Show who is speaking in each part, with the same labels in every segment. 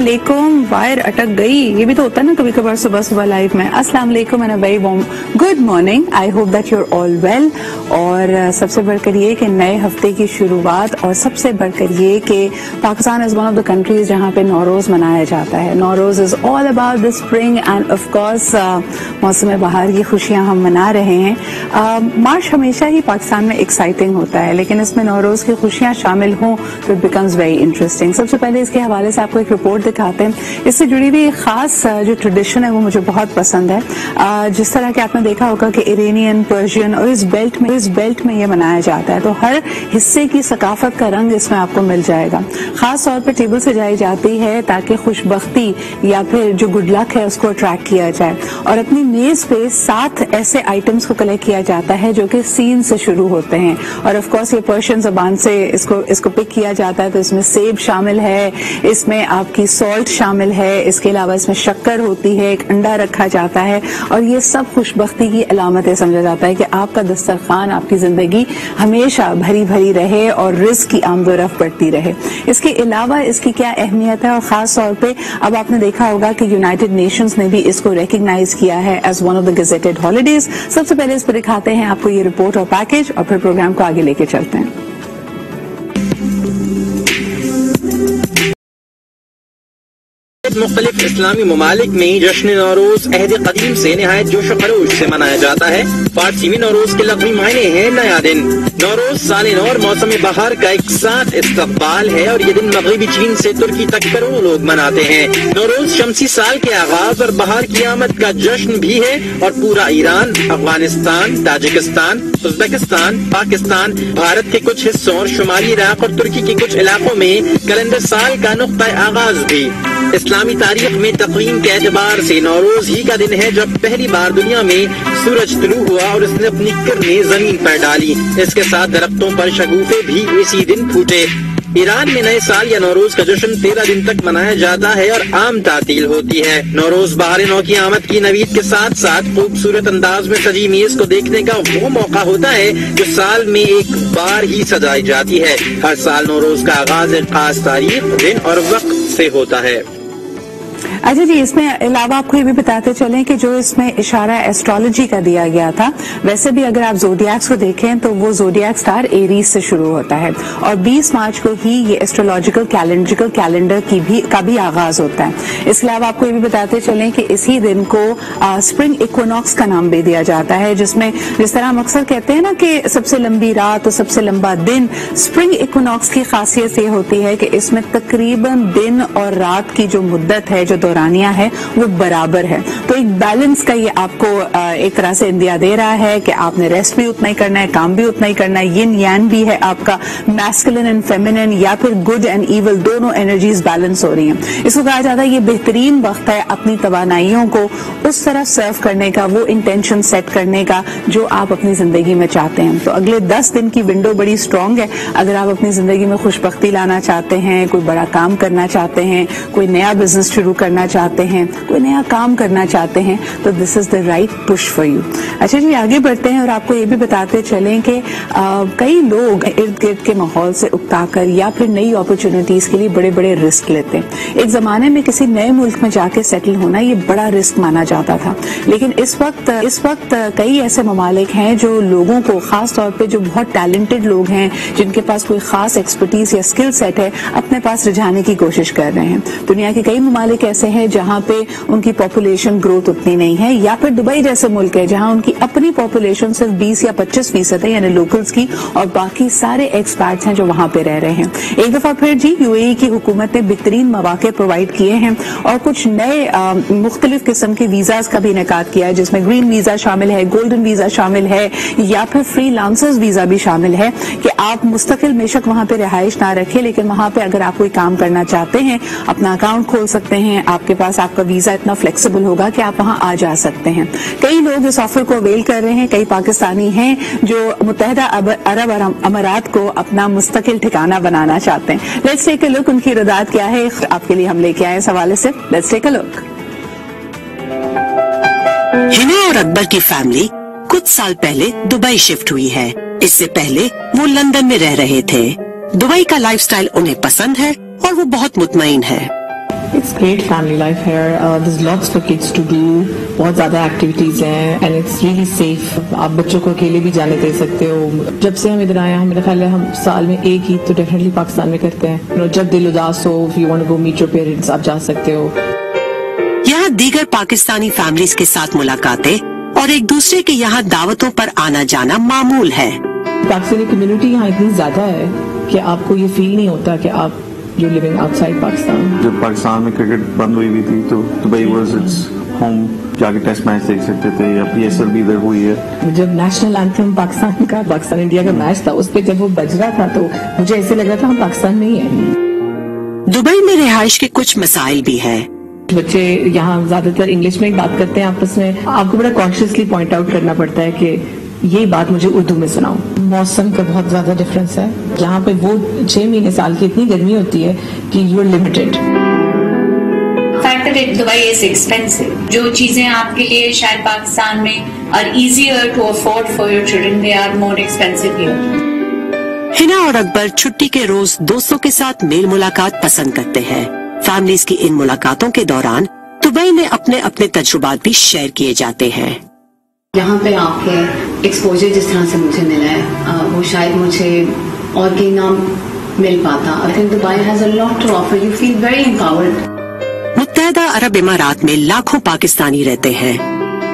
Speaker 1: वालेकुम। वायर अटक गई, ये भी तो होता है ना कभी कभार सुबह सुबह लाइव में। अस्सलाम वालेकुम and a very warm good morning. I hope that you are all well. और सबसे बढ़कर ये कि नए हफ्ते की शुरुआत, और सबसे बढ़कर ये कि Pakistan is one of the countries जहाँ पे नौरोज मनाया जाता है। Nowruz is all about the spring and of course मौसम बहार की खुशियाँ हम मना रहे हैं। मार्च हमेशा ही पाकिस्तान में एक्साइटिंग होता है, लेकिन इसमें नौरोज की खुशियाँ शामिल हों तो इट बिकम्स वेरी इंटरेस्टिंग। सबसे पहले इसके हवाले से आपको एक रिपोर्ट दिखाते हैं। इससे जुड़ी हुई एक खास जो ट्रेडिशन है वो मुझे बहुत पसंद है। जिस तरह के आपने देखा होगा कि इरानियन, पर्शियन और इस बेल्ट में ये मनाया जाता है, तो हर हिस्से की सकाफत का रंग इसमें आपको मिल जाएगा। खास तौर पर टेबल सजाई जाती है ताकि खुशबख्ती या फिर जो गुड लक है उसको अट्रैक्ट किया जाए। और अपनी मेज पे 7 ऐसे आइटम्स को कलेक्ट किया जाता है जो कि सीन से शुरू होते हैं। और ऑफ कोर्स ये पर्शियन ज़बान से इसको पिक किया जाता है। तो इसमें सेब शामिल है, इसमें आपकी सॉल्ट शामिल है, इसके अलावा इसमें शक्कर होती है, एक अंडा रखा जाता है। और ये सब खुशबख्ती की अलामतें समझा जाता है कि आपका दस्तरखान, आपकी जिंदगी हमेशा भरी भरी रहे और रिस्क की आमदोरफ्त बढ़ती रहे। इसके अलावा इसकी क्या अहमियत है, और खास तौर पे अब आपने देखा होगा कि यूनाइटेड नेशंस ने भी इसको रिकग्नाइज किया है as one of the gazetted holidays. सबसे पहले इस पर दिखाते हैं आपको ये रिपोर्ट और पैकेज, और फिर प्रोग्राम को आगे लेके चलते हैं।
Speaker 2: मुख्तलिफ इस्लामी ममालिक में जश्न नौरोज अहद कदीम से निहायत जोश खरोश से मनाया जाता है। फारसी में नौरोज के लफ्ज़ी मायने हैं नया दिन। नौरोज साल नौ और मौसम बहार का एक साथ इस्तकबाल है, और ये दिन मगरबी चीन से तुर्की तक करोड़ों लोग मनाते हैं। नौरोज शमसी साल के आगाज और बहार की आमद का जश्न भी है, और पूरा Iran, Afghanistan, Tajikistan, Uzbekistan, Pakistan, Bharat के कुछ हिस्सों और शुमाली इराक और तुर्की के कुछ इलाकों में कैलेंडर साल का नुक्ता आगाज भी। इस्लामी तारीख में तक़वीम के एतबार से नौरोज ही का दिन है जब पहली बार दुनिया में सूरज तुलू हुआ और उसने अपनी किरणें जमीन पर डाली। इसके साथ दरख्तों पर शगुफे भी इसी दिन फूटे। ईरान में नए साल या नौरोज का जश्न 13 दिन तक मनाया जाता है और आम तातील होती है। नौरोज बहार नौ की आमद की नवीद के साथ साथ खूबसूरत अंदाज में सजी मेज को देखने का वो मौका होता है जो साल में एक बार ही सजाई जाती है। हर साल नौरोज का आगाज एक खास तारीख, दिन और वक्त से होता है।
Speaker 1: अच्छा जी, इसमें अलावा आपको ये भी बताते चलें कि जो इसमें इशारा एस्ट्रोलॉजी का दिया गया था, वैसे भी अगर आप जोडियाक्स को देखें तो वो जोडियाक स्टार एरीज से शुरू होता है, और 20 मार्च को ही ये एस्ट्रोलॉजिकल कैलेंडर का भी आगाज होता है। इसके अलावा आपको ये भी बताते चलें कि इसी दिन को स्प्रिंग इक्विनॉक्स का नाम भी दिया जाता है, जिसमें जिस तरह हम अक्सर कहते हैं ना कि सबसे लंबी रात और सबसे लंबा दिन, स्प्रिंग इक्विनॉक्स की खासियत ये होती है कि इसमें तकरीबन दिन और रात की जो मुद्दत है, जो दौरानिया है, वो बराबर है। तो एक बैलेंस का ये आपको एक तरह से इंदिया दे रहा है कि आपने रेस्ट भी उतना ही करना है, काम भी उतना ही करना है। यिन यान भी है आपका, मैस्कुलिन एंड फेमिनिन या फिर गुड एंड इविल, दोनों एनर्जीज बैलेंस हो रही हैं। इसको कहा जाता है ये बेहतरीन वक्त है अपनी तवानाइयों को उस तरह सर्व करने का, वो इंटेंशन सेट करने का जो आप अपनी जिंदगी में चाहते हैं। तो अगले 10 दिन की विंडो बड़ी स्ट्रांग है। अगर आप अपनी जिंदगी में खुशबख्ती लाना चाहते हैं, कोई बड़ा काम करना चाहते हैं, कोई नया बिजनेस शुरू करना चाहते हैं, कोई नया काम करना चाहते हैं, तो this is the right push for you. अच्छा जी, आगे बढ़ते हैं और आपको ये भी बताते चलें कि कई लोग इर्द गिर्द के माहौल से उकताकर या फिर नई अपॉर्चुनिटीज के लिए बड़े बड़े रिस्क लेते हैं। एक जमाने में किसी नए मुल्क में जाके सेटल होना ये बड़ा रिस्क माना जाता था, लेकिन इस वक्त कई ऐसे ममालिक हैं जो लोगों को, खास तौर पे जो बहुत टैलेंटेड लोग हैं, जिनके पास कोई खास एक्सपर्टीज या स्किल सेट है, अपने पास रिझाने की कोशिश कर रहे हैं। दुनिया के कई ममालिक ऐसे हैं जहां पे उनकी पॉपुलेशन ग्रोथ उतनी नहीं है, या फिर दुबई जैसे मुल्क है जहां उनकी अपनी पॉपुलेशन सिर्फ 20 या 25% है, यानी लोकल्स की, और बाकी सारे एक्सपर्ट्स हैं जो वहां पे रह रहे हैं। एक दफा फिर जी यूएई की हुकूमत ने बेहतरीन मौके प्रोवाइड किए हैं और कुछ नए मुख्तलिफ किस्म के वीजाज का भी इनेकाद किया है, जिसमें ग्रीन वीजा शामिल है, गोल्डन वीजा शामिल है, या फिर फ्रीलांसर्स वीजा भी शामिल है कि आप मुस्तकिल बेशक वहां पे रिहाइश ना रखें, लेकिन वहां पे अगर आप कोई काम करना चाहते हैं, अपना अकाउंट खोल सकते हैं, आपके पास आपका वीजा इतना फ्लेक्सिबल होगा कि आप वहां आ जा सकते हैं। कई लोग इस ऑफर को अवेल कर रहे हैं। कई पाकिस्तानी हैं जो मुत्तहिदा अरब अमारात को अपना मुस्तकिल ठिकाना बनाना चाहते हैं। लेट्स टेक अ लुक, उनकी इरादात क्या है आपके लिए हम लेके आए इस हवाले से। Let's take a look.
Speaker 3: Hina और अकबर की फैमिली कुछ साल पहले दुबई शिफ्ट हुई है। इससे पहले वो लंदन में रह रहे थे। दुबई का लाइफस्टाइल उन्हें पसंद है और वो बहुत मुतमईन है।
Speaker 4: It's great family life here. There's lots for kids to do. बहुत ज़्यादा एक्टिविटीज़ हैं and it's really safe. आप बच्चों को अकेले भी जाने दे सकते हो. जब से हम इधर आए हैं मेरा ख्याल है हम साल में एक ही तो डेफिनेटली पाकिस्तान में करते हैं. जब दिल उदास हो, if you want to go meet your parents, आप जा सकते हो.
Speaker 3: यहाँ दीगर पाकिस्तानी फैमिलीज के साथ मुलाकातें और एक दूसरे के यहाँ दावतों पर आना जाना मामूल है.
Speaker 4: पाकिस्तानी कम्युनिटी यहाँ इतनी ज़्यादा है कि आपको ये फील नहीं होता कि आप you're living outside Pakistan.
Speaker 5: जब पाकिस्तान में क्रिकेट बंद हुई भी थी तो दुबई वाज इट्स होम. जाके टेस्ट मैच देख सकते थे या PSL भी इधर हुई है.
Speaker 4: जब नेशनल एंथम पाकिस्तान इंडिया का मैच था उस पे जब वो बज रहा था तो मुझे ऐसे लग रहा था हम पाकिस्तान में ही हैं.
Speaker 3: दुबई में रिहाइश के कुछ मसाइल भी है.
Speaker 4: बच्चे यहाँ ज्यादातर इंग्लिश में ही बात करते हैं आपस में. आपको बड़ा कॉन्शियसली पॉइंट आउट करना पड़ता है कि ये बात मुझे उर्दू में सुनाओ. मौसम का बहुत ज्यादा डिफरेंस है. यहाँ पे वो 6 महीने साल की इतनी गर्मी होती है कि you are limited.
Speaker 6: Dubai is expensive. जो चीजें आपके लिए शायद पाकिस्तान में are easier to afford for your children, they are more expensive here.
Speaker 3: Hina और अकबर छुट्टी के रोज दोस्तों के साथ मेल मुलाकात पसंद करते हैं. फैमिलीज की इन मुलाकातों के दौरान दुबई में अपने अपने तजुर्बात भी शेयर किए जाते हैं.
Speaker 7: यहाँ पे आपके एक्सपोजर जिस तरह से मुझे मिला है वो शायद मुझे और कहीं ना मिल पाता. I think Dubai has a lot to offer. You feel very empowered.
Speaker 3: मुत्तहदा अरब इमारात में लाखों पाकिस्तानी रहते हैं.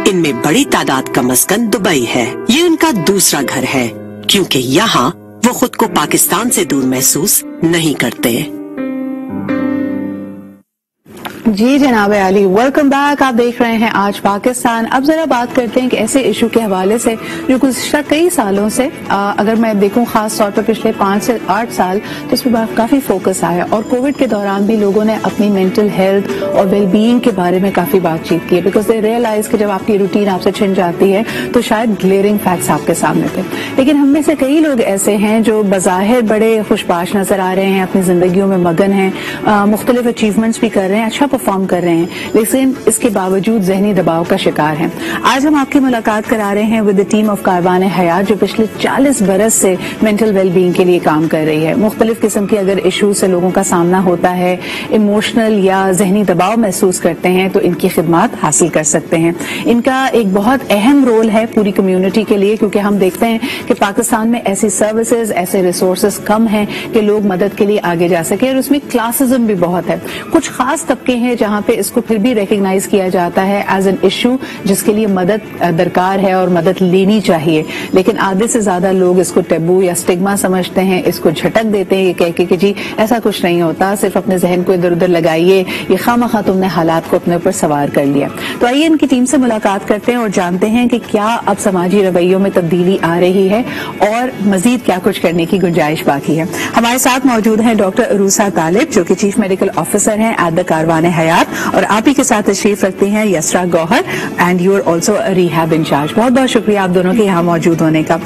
Speaker 3: इनमें बड़ी तादाद का मस्कन दुबई है. ये उनका दूसरा घर है क्योंकि यहाँ वो खुद को पाकिस्तान से दूर महसूस नहीं करते.
Speaker 1: जी जनाब आली, वेलकम बैक. आप देख रहे हैं आज पाकिस्तान. अब जरा बात करते हैं कि ऐसे इशू के हवाले से जो गुज़श्ता कई सालों से अगर मैं देखूं खास तौर पर पिछले 5 से 8 साल तो इस पर काफी फोकस आया और कोविड के दौरान भी लोगों ने अपनी मेंटल हेल्थ और वेलबीइंग के बारे में काफी बातचीत की. बिकॉज दे रियलाइज कि जब आपकी रूटीन आपसे छिन जाती है तो शायद ग्लेयरिंग फैक्ट्स आपके सामने थे. लेकिन हम में से कई लोग ऐसे हैं जो बज़ाहिर बड़े खुशबाश नजर आ रहे हैं, अपनी जिंदगियों में मगन हैं, मुख्तलिफ अचीवमेंट्स भी कर रहे हैं, अच्छा परफॉर्म कर रहे हैं, लेकिन इसके बावजूद ज़हनी दबाव का शिकार हैं. आज हम आपकी मुलाकात करा रहे हैं with the team of Karwan हयात जो पिछले 40 बरस से मेंटल वेलबीइंग के लिए काम कर रही है. मुख्तलिफ किस्म की अगर इशू से लोगों का सामना होता है, इमोशनल या ज़हनी दबाव महसूस करते हैं तो इनकी खिदमात हासिल कर सकते हैं. इनका एक बहुत अहम रोल है पूरी कम्युनिटी के लिए क्योंकि हम देखते हैं कि पाकिस्तान में ऐसी सर्विसेज, ऐसे रिसोर्सेज कम हैं कि लोग मदद के लिए आगे जा सके और उसमें क्लासिज्म भी बहुत है. कुछ खास तबके हैं जहां पे इसको फिर भी रिकग्नाइज किया जाता है एज एन इशू जिसके लिए मदद दरकार है और मदद लेनी चाहिए. लेकिन आधे से ज्यादा लोग इसको टेबू या स्टिग्मा समझते हैं, इसको झटक देते हैं ये कह के कि जी ऐसा कुछ नहीं होता, सिर्फ अपने जहन को इधर उधर लगाइए, ये खामखा तुमने हालात को अपने ऊपर सवार कर लिया. तो आइए इनकी टीम से मुलाकात करते हैं और जानते हैं कि क्या अब समाजी रवैयों में तब्दीली आ रही है और मजीद क्या कुछ करने की गुंजाइश बाकी है. हमारे साथ मौजूद हैं डॉक्टर अरूसा तालिब जो कि चीफ मेडिकल ऑफिसर हैं एट द कारवान हयात और आप ही के साथ तशरीफ रखती हैं Yusra Gauhar and you are also rehab incharge. बहुत बहुत शुक्रिया आप दोनों के यहाँ मौजूद होने का.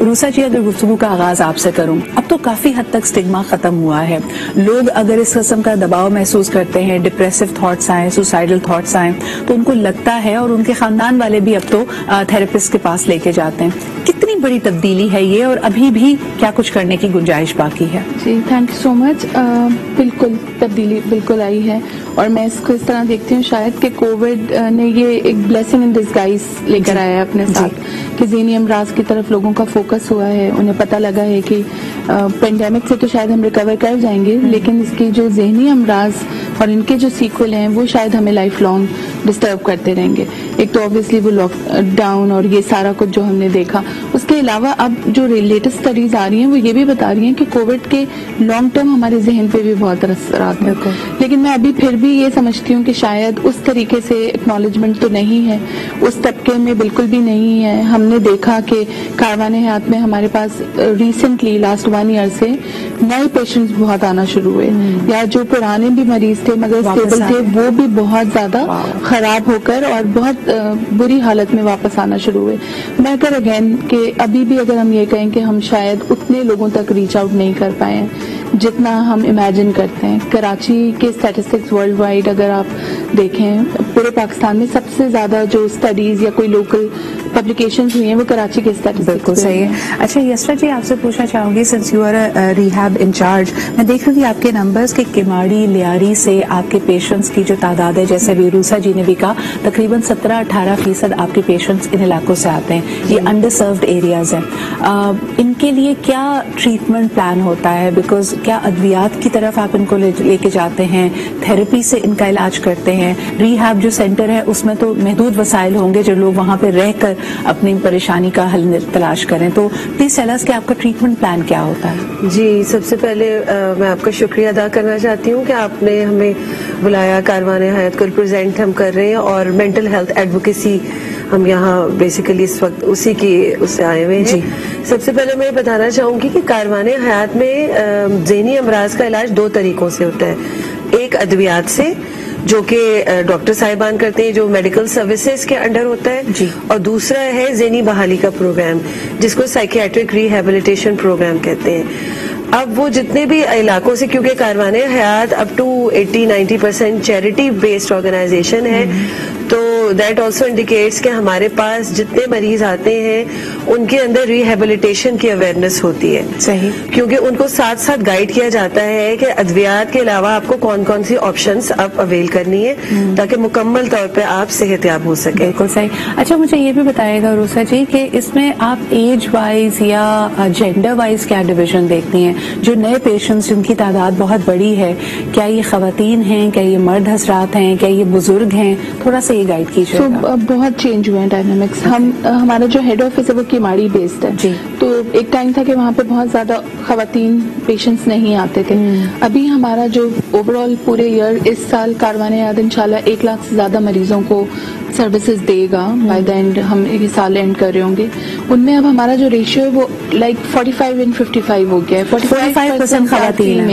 Speaker 1: रूसा जी, अगर गुफ्तगू का आगाज आपसे करूं, अब तो काफी हद तक स्टिग्मा खत्म हुआ है. लोग अगर इस किस्म का दबाव महसूस करते हैं, डिप्रेसिव थॉट्स आए, सुसाइडल थॉट्स आए तो उनको लगता है और उनके खानदान वाले भी अब तो थेरेपिस्ट के पास लेके जाते हैं. कितनी बड़ी तब्दीली है ये और अभी भी क्या कुछ करने की गुंजाइश बाकी है?
Speaker 8: जी थैंक यू सो मच. बिल्कुल तब्दीली बिल्कुल आई है और मैं इसको इस तरह देखती हूँ शायद कि कोविड ने ये एक ब्लेसिंग इन डिस्गाइज लेकर आया है अपने साथ कि ज़हनी अमराज की तरफ लोगों का फोकस हुआ है. उन्हें पता लगा है कि पेंडेमिक से तो शायद हम रिकवर कर जाएंगे लेकिन इसकी जो ज़हनी अमराज और इनके जो सीक्वल हैं वो शायद हमें लाइफ लॉन्ग डिस्टर्ब करते रहेंगे. एक तो ऑब्वियसली वो लॉकडाउन और ये सारा कुछ जो हमने देखा, उसके अलावा अब जो लेटेस्ट स्टडीज आ रही हैं वो ये भी बता रही हैं कि कोविड के लॉन्ग टर्म हमारे जहन पे भी बहुत असरात हैं. लेकिन मैं अभी फिर भी ये समझती हूँ कि शायद उस तरीके से एक्नॉलेजमेंट तो नहीं है, उस तबके में बिल्कुल भी नहीं है. हमने देखा कि कारवान हयात में हमारे पास रिसेंटली लास्ट 1 ईयर से नए पेशेंट्स बहुत आना शुरू हुए या जो पुराने भी मरीज थे मगर स्टेबल थे वो भी बहुत ज्यादा खराब होकर और बहुत बुरी हालत में वापस आना शुरू हुए. मैं अगर अगेन कि अभी भी अगर हम ये कहें कि हम शायद उतने लोगों तक रीच आउट नहीं कर पाए जितना हम इमेजिन करते हैं. कराची के स्टैटिस्टिक्स वर्ल्ड वाइड अगर आप देखें पूरे पाकिस्तान में सबसे ज्यादा जो स्टडीज या कोई लोकल पब्लिकेशंस हुई हैं वो कराची के स्टडीज।
Speaker 1: बिल्कुल सही है। अच्छा यशरा जी, आपसे पूछना चाहूंगी, since you are rehab incharge, मैं देख रही थी आपके नंबर्स के किमाड़ी लियारी से आपके पेशेंट्स की जो तादाद है, जैसे रूसा जी ने भी कहा, तकरीबन 17-18% आपके पेशेंट्स इन इलाकों से आते हैं। ये अंडर सर्व्ड एरियाज हैं। इनके लिए क्या ट्रीटमेंट प्लान होता है? बिकॉज क्या अद्वियात की तरफ आप इनको लेके जाते हैं, थेरेपी से इनका इलाज करते हैं? रिहैब जो सेंटर है उसमें तो महदूद वसाइल होंगे जो लोग वहां पर रहकर अपनी परेशानी का हल तलाश करें, तो प्लीज टेल अस कि आपका ट्रीटमेंट प्लान क्या होता है?
Speaker 9: जी, सबसे पहले मैं आपका शुक्रिया अदा करना चाहती हूँ कि आपने हमें बुलाया। कारवान हयात को रिप्रेजेंट हम कर रहे हैं और मेंटल हेल्थ एडवोकेसी हम यहाँ बेसिकली इस वक्त उसी की उससे आए हुए हैं। सबसे पहले मैं बताना चाहूंगी कि कारवान हयात में ज़हनी अमराज का इलाज 2 तरीकों से होता है। एक अद्वियात से, जो कि डॉक्टर साहिबान करते हैं, जो मेडिकल सर्विसेज के अंडर होता है, और दूसरा है ज़हनी बहाली का प्रोग्राम, जिसको साइकियाट्रिक रिहेबिलिटेशन प्रोग्राम कहते हैं। अब वो जितने भी इलाकों से, क्योंकि Karwan Hayat up to 80-90% charity based organization है, तो दैट ऑल्सो इंडिकेट्स कि हमारे पास जितने मरीज आते हैं उनके अंदर रिहेबिलिटेशन की अवेयरनेस होती है।
Speaker 1: सही,
Speaker 9: क्योंकि उनको साथ साथ गाइड किया जाता है कि अद्वियात के अलावा आपको कौन कौन सी ऑप्शंस आप अवेल करनी है ताकि मुकम्मल तौर पे आप सेहतयाब हो सके।
Speaker 1: बिल्कुल सही। अच्छा मुझे ये भी बताइएगा रूसा जी कि इसमें आप एज वाइज या जेंडर वाइज क्या डिवीजन देखती हैं? जो नए पेशेंट्स जिनकी तादाद बहुत बड़ी है, क्या ये खवातीन हैं, क्या ये मर्द हजरात हैं, क्या ये बुजुर्ग हैं? थोड़ा सा ये गाइड कीजिए।
Speaker 8: बहुत चेंज हुए हैं डायनामिक्स। हमारा जो हेड ऑफिस है वो किमाड़ी बेस्ड है
Speaker 1: जी।
Speaker 8: तो एक टाइम था कि वहाँ पे बहुत ज्यादा खवातीन पेशेंट्स नहीं आते थे। अभी हमारा जो ओवरऑल पूरे ईयर इस साल कारवान हयात इंशाल्लाह 1 लाख से ज्यादा मरीजों को सर्विसेज देगा बाय द एंड। हम ये साल एंड कर रहे होंगे। उनमें अब हमारा जो रेशियो है वो लाइक 45-55 हो गया है। 45%
Speaker 1: खवातीन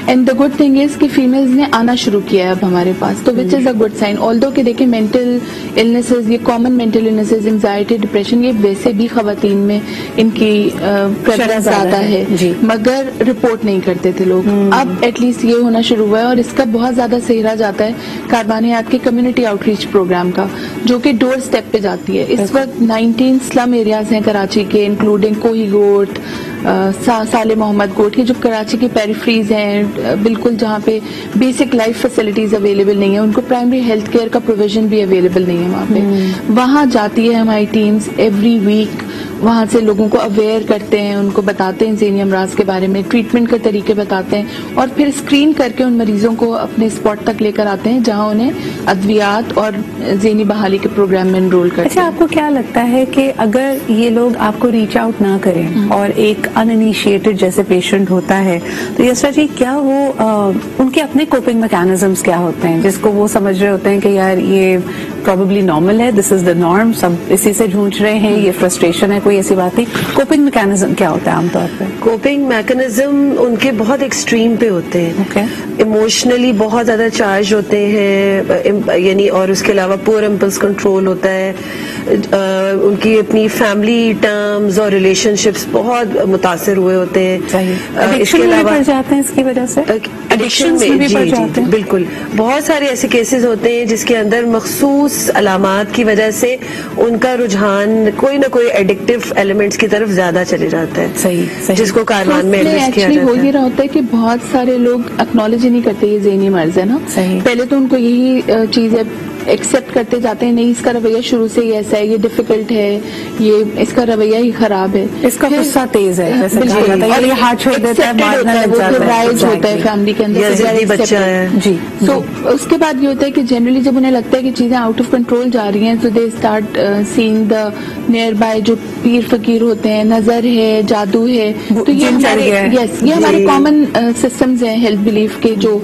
Speaker 8: and the good thing is कि फीमेल्स ने आना शुरू किया है अब हमारे पास, तो which is a good sign. Although कि देखिए मेंटल इलनेसेस, ये common mental illnesses, anxiety, depression, ये वैसे भी खवातीन में इनकी प्रेवलेंस ज्यादा है, मगर रिपोर्ट नहीं करते थे लोग। अब एटलीस्ट ये होना शुरू हुआ है और इसका बहुत ज्यादा सेहरा जाता है कारवान हयात के कम्युनिटी आउटरीच प्रोग्राम का, जो कि डोर स्टेप पे जाती है। इस वक्त 19 स्लम एरियाज हैं कराची के, इंक्लूडिंग कोही गोट, साले मोहम्मद गोट, के जो कराची की पेरिफ्रीज हैं, बिल्कुल जहाँ पे बेसिक लाइफ फैसिलिटीज अवेलेबल नहीं है, उनको प्राइमरी हेल्थ केयर का प्रोविजन भी अवेलेबल नहीं है वहाँ पे। वहाँ जाती है हमारी टीम्स एवरी वीक, वहाँ से लोगों को अवेयर करते हैं, उनको बताते हैं ज़हनी अमराज के बारे में, ट्रीटमेंट के तरीके बताते हैं और फिर स्क्रीन करके उन मरीजों को अपने स्पॉट तक लेकर आते हैं जहाँ उन्हें अद्वियात और ज़हनी बहाली के प्रोग्राम में एनरोल करते हैं।
Speaker 1: अच्छा, आपको क्या लगता है कि अगर ये लोग आपको रीच आउट ना करें और एक अनइनिशिएटेड जैसे पेशेंट होता है, तो यशरा जी क्या वो उनके अपने कोपिंग मैकेनिज्म्स क्या होते हैं जिसको वो समझ रहे होते हैं कि यार ये प्रॉबेबली नॉर्मल है, दिस इज द नॉर्म, सब इसी से जूझ रहे हैं, ये फ्रस्ट्रेशन है, कोई ऐसी बात नहीं? कोपिंग मैकेनिज्म क्या होता है आमतौर पे?
Speaker 9: कोपिंग मैकेनिज्म उनके बहुत एक्सट्रीम पे होते हैं, इमोशनली बहुत ज्यादा चार्ज होते हैं, यानी और उसके अलावा पुअर इम्पल्स कंट्रोल होता है, उनकी अपनी फैमिली टर्म्स और रिलेशनशिप्स बहुत मुतासिर हुए होते हैं।
Speaker 1: इसके अलावा जाते हैं इसकी वजह से
Speaker 9: एडिक्शन में भी पड़ जाते हैं। बिल्कुल, बहुत सारे ऐसे केसेस होते हैं जिसके अंदर मखसूस अलामात की वजह से उनका रुझान कोई ना कोई एडिक्टिव एलिमेंट्स की तरफ ज्यादा चले जाता है।
Speaker 1: सही।
Speaker 9: जिसको कारवान में एडमिट किया जाता है।
Speaker 8: हो ये रहा होता है कि बहुत सारे लोग एक्नॉलेज ही नहीं करते ये ज़हनी मर्ज है ना। पहले तो उनको यही चीजें एक्सेप्ट करते जाते हैं, नहीं इसका रवैया शुरू से ही ऐसा है, ये डिफिकल्ट है, ये इसका रवैया ही खराब है,
Speaker 1: इसका गुस्सा तेज है, जैसे कहा जाता है, और ये हाथ छोड़ देता है, मारने लग जाता है,
Speaker 8: राइज होता है फैमिली के अंदर,
Speaker 9: बच्चा है
Speaker 1: जी।
Speaker 8: तो उसके बाद ये होता है कि जनरली जब उन्हें लगता है कि चीजें आउट ऑफ कंट्रोल जा रही हैं, तो they start seeing the near by जो पीर फकीर होते हैं, नजर है, जादू है, तो ये हमारे कॉमन सिस्टम्स हैं हेल्थ बिलीफ के जो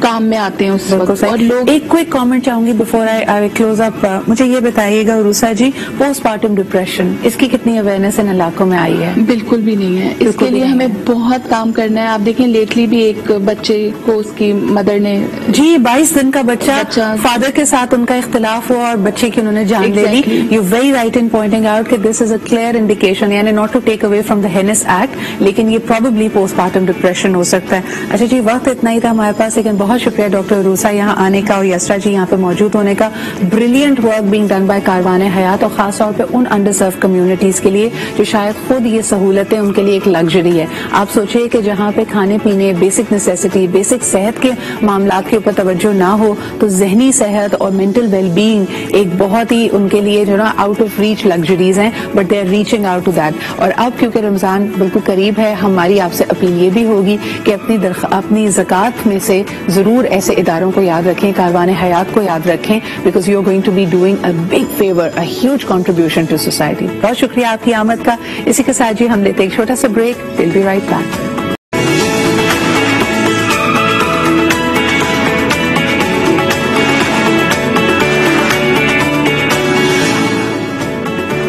Speaker 8: काम में आते हैं उस वक्त। और लोग
Speaker 1: एक क्विक कमेंट चाहूंगी बिफोर आई क्लोज अप, मुझे ये बताइएगा रूसा जी, पोस्टमार्टम डिप्रेशन, इसकी कितनी अवेयरनेस इन इलाकों में आई है?
Speaker 8: बिल्कुल भी नहीं है, इसके लिए हमें बहुत काम करना है। आप देखें लेटली भी एक बच्चे को उसकी मदर ने
Speaker 1: 22 दिन का बच्चा फादर के साथ उनका इख्तिलाफ हुआ और बच्चे की उन्होंने जान ले ली। You very right in pointing out कि this is a clear indication, यानी not to take away from the heinous act, लेकिन ये प्रोबेबली पोस्टमार्टम डिप्रेशन हो सकता है। अच्छा जी, वक्त इतना ही था हमारे पास, लेकिन बहुत शुक्रिया डॉक्टर रूसा यहाँ आने का और यसरा जी यहाँ पे मौजूद होने होने का, brilliant work being done by Karwan Hayat, और खास तौर पे उन अंडर सर्व कम्युनिटीज के लिए जो शायद खुद ये सहूलतें उनके लिए एक लग्जरी है। आप सोचिए कि जहाँ पे खाने पीने, बेसिक नेसेसिटी, बेसिक सेहत के मामलात के ऊपर तवज्जो ना हो, तो जहनी सेहत और मेंटल वेलबींग एक बहुत ही उनके लिए जो ना आउट ऑफ रीच लग्जरीज हैं, but they are reaching out to that. और अब क्योंकि रमजान बिल्कुल करीब है, हमारी आपसे अपील ये भी होगी कि अपनी ज़कात में से जरूर ऐसे इदारों को याद रखें, कारवान हयात को याद रखें, because you are going to be doing a big favour, a huge contribution to society. बहुत शुक्रिया आपकी आमद का। इसी के साथ जी हम लेते एक छोटा सा break, will be right back.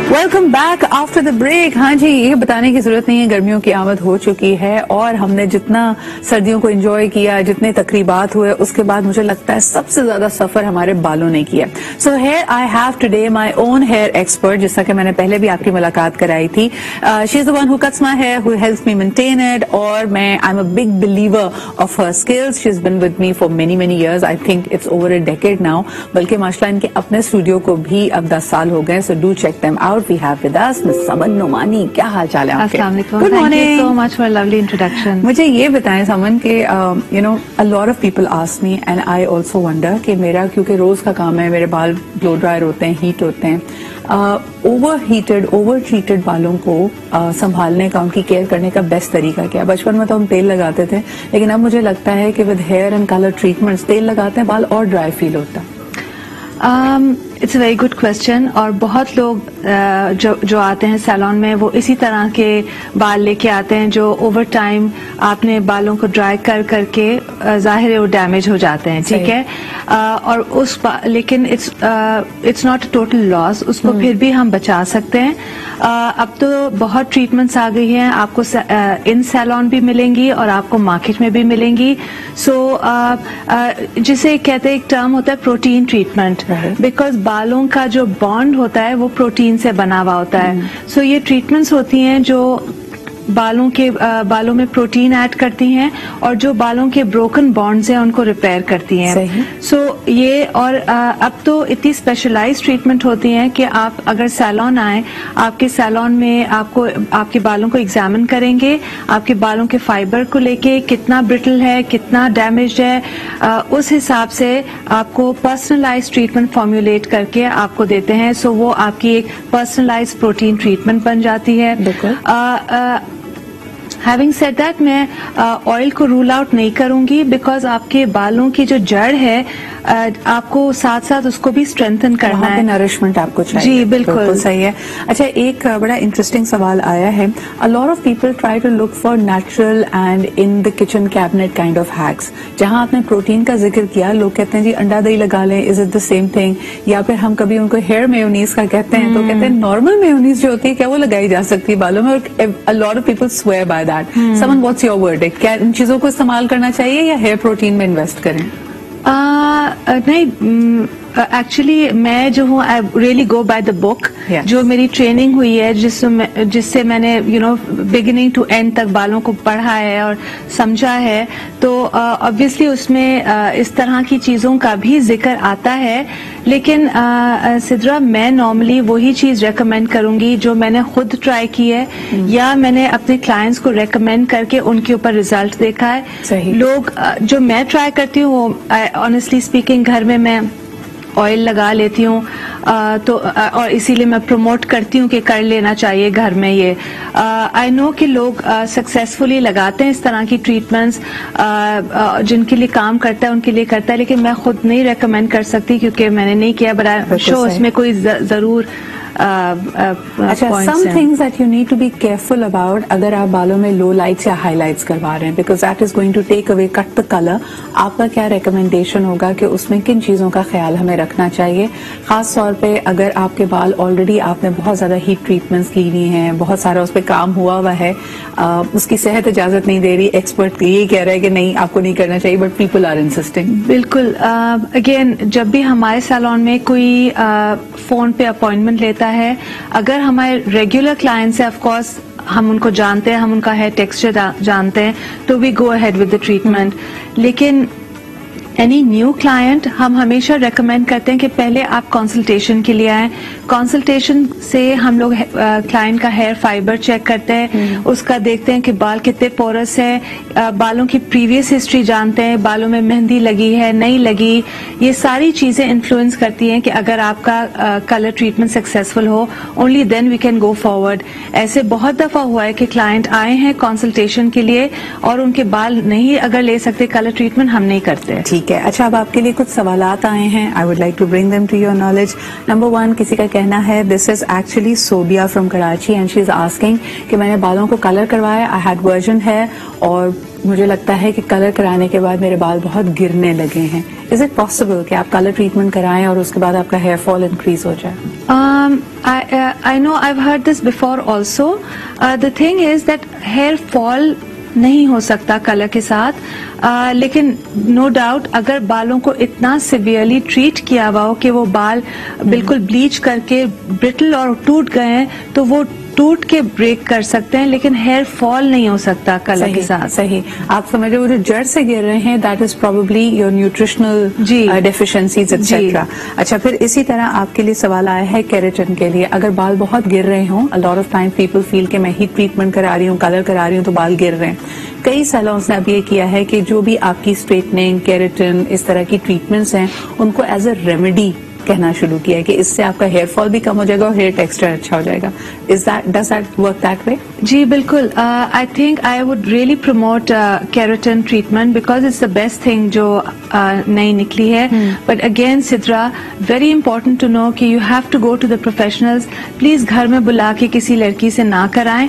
Speaker 1: Welcome back after the break. हाँ जी, ये बताने की जरूरत नहीं है, गर्मियों की आमद हो चुकी है और हमने जितना सर्दियों को एंजॉय किया, जितने तकरीबात हुए, उसके बाद मुझे लगता है सबसे ज्यादा सफर हमारे बालों ने किया। So here I have today my own hair expert, जिसका कि मैंने पहले भी आपकी मुलाकात कराई थी। She is the one who cuts my hair, who helps me maintain it, और मैं I am a big believer of her skills. She is been with me for many many years, I think it's over a decade now, बल्कि माशाल्लाह इनके अपने studio को भी अब 10 साल हो गए। So do check them out. We have with us Miss Saman Nomani. क्या हाल चाल है आपके?
Speaker 10: अस्सलाम वालेकुम।
Speaker 1: Good morning.
Speaker 10: Thank you so much for a lovely introduction.
Speaker 1: मुझे ये बताएं समन के you know a lot of people ask me and I also wonder कि मेरा क्योंकि रोज का काम है, मेरे बाल ब्लो ड्रायर होते हैं, हीट होते हैं, ओवर हीटेड, ओवर ट्रीटेड बालों को संभालने का, उनकी केयर करने का बेस्ट तरीका क्या है? बचपन में तो हम तेल लगाते थे, लेकिन अब मुझे लगता है कि with hair and colour treatments तेल लगाते हैं, बाल और ड्राई फील होता है।
Speaker 10: It's a very good question. और बहुत लोग जो आते हैं सैलून में, वो इसी तरह के बाल लेके आते हैं जो ओवर टाइम आपने बालों को ड्राई करके जाहिर है वो डैमेज हो जाते हैं, ठीक है। और लेकिन it's not a total loss, उसको फिर भी हम बचा सकते हैं। अब तो बहुत ट्रीटमेंट्स आ गई हैं, आपको इन सैलून भी मिलेंगी और आपको मार्केट में भी मिलेंगी। सो जिसे कहते हैं, एक टर्म होता है प्रोटीन ट्रीटमेंट, बिकॉज बालों का जो बॉन्ड होता है वो प्रोटीन से बना हुआ होता है। सो ये ट्रीटमेंट्स होती हैं जो बालों में प्रोटीन ऐड करती हैं और जो बालों के ब्रोकन बॉन्ड्स हैं उनको रिपेयर करती हैं। सो ये और अब तो इतनी स्पेशलाइज्ड ट्रीटमेंट होती हैं कि आप अगर सैलून आए, आपके सैलून में आपको आपके बालों को एग्जामिन करेंगे, आपके बालों के फाइबर को लेके कितना ब्रिटल है, कितना डैमेज्ड है, उस हिसाब से आपको पर्सनलाइज्ड ट्रीटमेंट फॉर्मुलेट करके आपको देते हैं। सो वो आपकी एक पर्सनलाइज्ड प्रोटीन ट्रीटमेंट बन जाती है। हैविंग सेड दैट, मैं ऑयल को रूल आउट नहीं करूंगी, बिकॉज आपके बालों की जो जड़ है आपको साथ साथ उसको भी स्ट्रेंथन करना है,
Speaker 1: नरिशमेंट आपको चाहिए।
Speaker 10: जी बिल्कुल
Speaker 1: सही है। अच्छा, एक बड़ा इंटरेस्टिंग सवाल आया है, a lot of people try to look for natural and in the kitchen cabinet kind of hacks. जहां आपने प्रोटीन का जिक्र किया, लोग कहते हैं जी अंडा दही लगा लें, is it the same thing? या फिर हम कभी उनको हेयर मेयोनीज का कहते हैं, तो कहते हैं नॉर्मल मेयोनीज जो होती है क्या वो लगाई जा सकती है बालों में? और a lot of people swear by that. Saman, what's your verdict? क्या इन चीजों को इस्तेमाल करना चाहिए या हेयर प्रोटीन में इन्वेस्ट करें?
Speaker 10: नहीं, एक्चुअली मैं जो हूँ, I really go by the book. जो मेरी ट्रेनिंग हुई है, जिससे मैंने बिगिनिंग टू एंड तक बालों को पढ़ा है और समझा है, तो ऑब्वियसली उसमें इस तरह की चीजों का भी जिक्र आता है। लेकिन सिद्रा, मैं नॉर्मली वही चीज रेकमेंड करूंगी जो मैंने खुद ट्राई की है या मैंने अपने क्लाइंट्स को रेकमेंड करके उनके ऊपर रिजल्ट देखा है। लोग जो मैं ट्राई करती हूँ, ऑनेस्टली स्पीकिंग, घर में मैं ऑयल लगा लेती हूँ, तो और इसीलिए मैं प्रमोट करती हूँ कि कर लेना चाहिए घर में ये। आई नो कि लोग सक्सेसफुली लगाते हैं इस तरह की ट्रीटमेंट्स, जिनके लिए काम करता है उनके लिए करता है, लेकिन मैं खुद नहीं रेकमेंड कर सकती क्योंकि मैंने नहीं किया। बट आई श्योर इसमें कोई जरूर
Speaker 1: some things that you need to be careful about अगर आप बालों में लो लाइट्स या हाईलाइट्स करवा रहे हैं, because that is going to take away, cut the color। आपका क्या रिकमेंडेशन होगा कि उसमें किन चीजों का ख्याल हमें रखना चाहिए? खास तौर पे अगर आपके बाल ऑलरेडी आपने बहुत ज्यादा हीट ट्रीटमेंट्स ली हुई हैं, बहुत सारा उस पर काम हुआ हुआ है, उसकी सेहत इजाजत नहीं दे रही, एक्सपर्ट ये कह रहा है कि नहीं आपको नहीं करना चाहिए, बट पीपल आर इंसिस्टिंग।
Speaker 10: बिल्कुल। अगेन, जब भी हमारे सैलून में कोई फोन पे अपॉइंटमेंट लेता है, अगर हमारे रेगुलर क्लाइंट्स है, ऑफ कोर्स हम उनको जानते हैं, हम उनका हेयर टेक्सचर जानते हैं, तो we go ahead with the treatment. लेकिन any new client, हम हमेशा recommend करते हैं कि पहले आप consultation के लिए आएं. Consultation से हम लोग client का hair fiber check करते हैं, उसका देखते हैं कि बाल कितने porous है, बालों की previous history जानते हैं, बालों में मेहंदी लगी है नहीं लगी, ये सारी चीजें influence करती हैं कि अगर आपका color treatment successful हो, only then we can go forward. ऐसे बहुत दफा हुआ है कि client आए हैं consultation के लिए और उनके बाल नहीं अगर ले सकते color treatment, हम नहीं करते.
Speaker 1: ठीक है. अच्छा, अब आपके लिए कुछ सवालात आए हैं. I would like to bring them to your knowledge. Number one, किसी का कहना है this is actually Sobia from Karachi and she is asking कि मैंने बालों को कलर करवाया, I had virgin hair और मुझे लगता है कि कलर कराने के बाद मेरे बाल बहुत गिरने लगे हैं. Is it possible कि आप कलर ट्रीटमेंट कराएं और उसके बाद आपका हेयर फॉल इंक्रीज हो जाए?
Speaker 10: I know I've heard this before also. The thing is that hair fall नहीं हो सकता कलर के साथ, लेकिन नो डाउट अगर बालों को इतना सिवियरली ट्रीट किया हुआ हो कि वो बाल बिल्कुल ब्लीच करके ब्रिटल और टूट गए हैं तो वो टूट के ब्रेक कर सकते हैं, लेकिन हेयर फॉल नहीं हो सकता कलर के साथ.
Speaker 1: सही. आप समझे वो जो जड़ से गिर रहे हैं that is probably your nutritional deficiencies etcetera. अच्छा, फिर इसी तरह आपके लिए सवाल आया है केराटिन के लिए. अगर बाल बहुत गिर रहे हों, अ lot of time people feel कि मैं हीट ट्रीटमेंट करा रही हूँ, कलर करा रही हूँ तो बाल गिर रहे हैं. कई सैलून्स ने अब ये किया है कि जो भी आपकी स्ट्रेटनिंग, केराटिन, इस तरह की ट्रीटमेंट्स हैं उनको एज अ रेमेडी कहना शुरू किया है कि इससे आपका हेयर फॉल भी कम हो जाएगा और हेयर टेक्सचर अच्छा हो जाएगा. Does that work that way?
Speaker 10: जी बिल्कुल. I think I would really promote keratin treatment because it's the best thing जो नई निकली है. But again Sidra, very important to know कि you have to go to the professionals. Please घर में बुला के किसी लड़की से ना कराएं.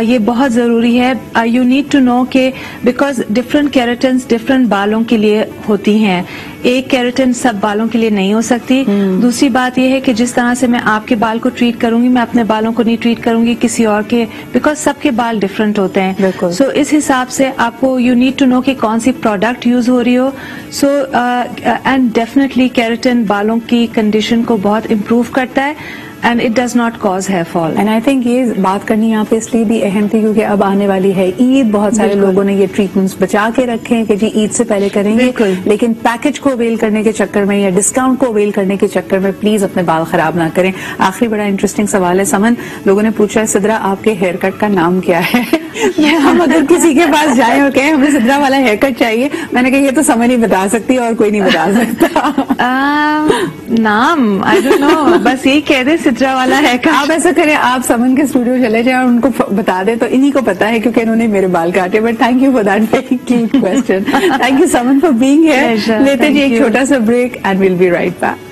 Speaker 10: ये बहुत जरूरी है. यू नीड टू नो के बिकॉज डिफरेंट केराटिन डिफरेंट बालों के लिए होती हैं. एक केराटिन सब बालों के लिए नहीं हो सकती. दूसरी बात यह है कि जिस तरह से मैं आपके बाल को ट्रीट करूंगी, मैं अपने बालों को नहीं ट्रीट करूंगी किसी और के, बिकॉज सबके बाल डिफरेंट होते हैं. सो इस हिसाब से आपको यू नीड टू नो कि कौन सी प्रोडक्ट यूज हो रही हो. सो एंड डेफिनेटली केराटिन बालों की कंडीशन को बहुत इम्प्रूव करता है and it does not cause hair fall.
Speaker 1: And I think ये बात करनी यहाँ पे इसलिए भी अहम थी क्योंकि अब आने वाली है ईद. बहुत सारे लोगों ने ये ट्रीटमेंट्स बचा के रखे हैं कि जी ईद से पहले करेंगे, लेकिन पैकेज को अवेल करने के चक्कर में या डिस्काउंट को अवेल करने के चक्कर में प्लीज अपने बाल खराब ना करें. आखिरी बड़ा इंटरेस्टिंग सवाल है समन, लोगों ने पूछा है सिद्रा आपके हेयर कट का नाम क्या है? हम अगर किसी के पास जाए और कहें हमें सिद्रा वाला हेयर कट चाहिए, मैंने कहा ये तो समन ही बता सकती और कोई नहीं बता सकता.
Speaker 10: नाम आई डोंट नो, बस यही कह दे सिद्रा वाला है.
Speaker 1: आप ऐसा करें, आप समन के स्टूडियो चले जाएं और उनको बता दें तो इन्हीं को पता है क्योंकि इन्होंने मेरे बाल काटे. But thank you for that very cute question. Thank you Saman for being here. लेते जी एक छोटा सा break and will be right back.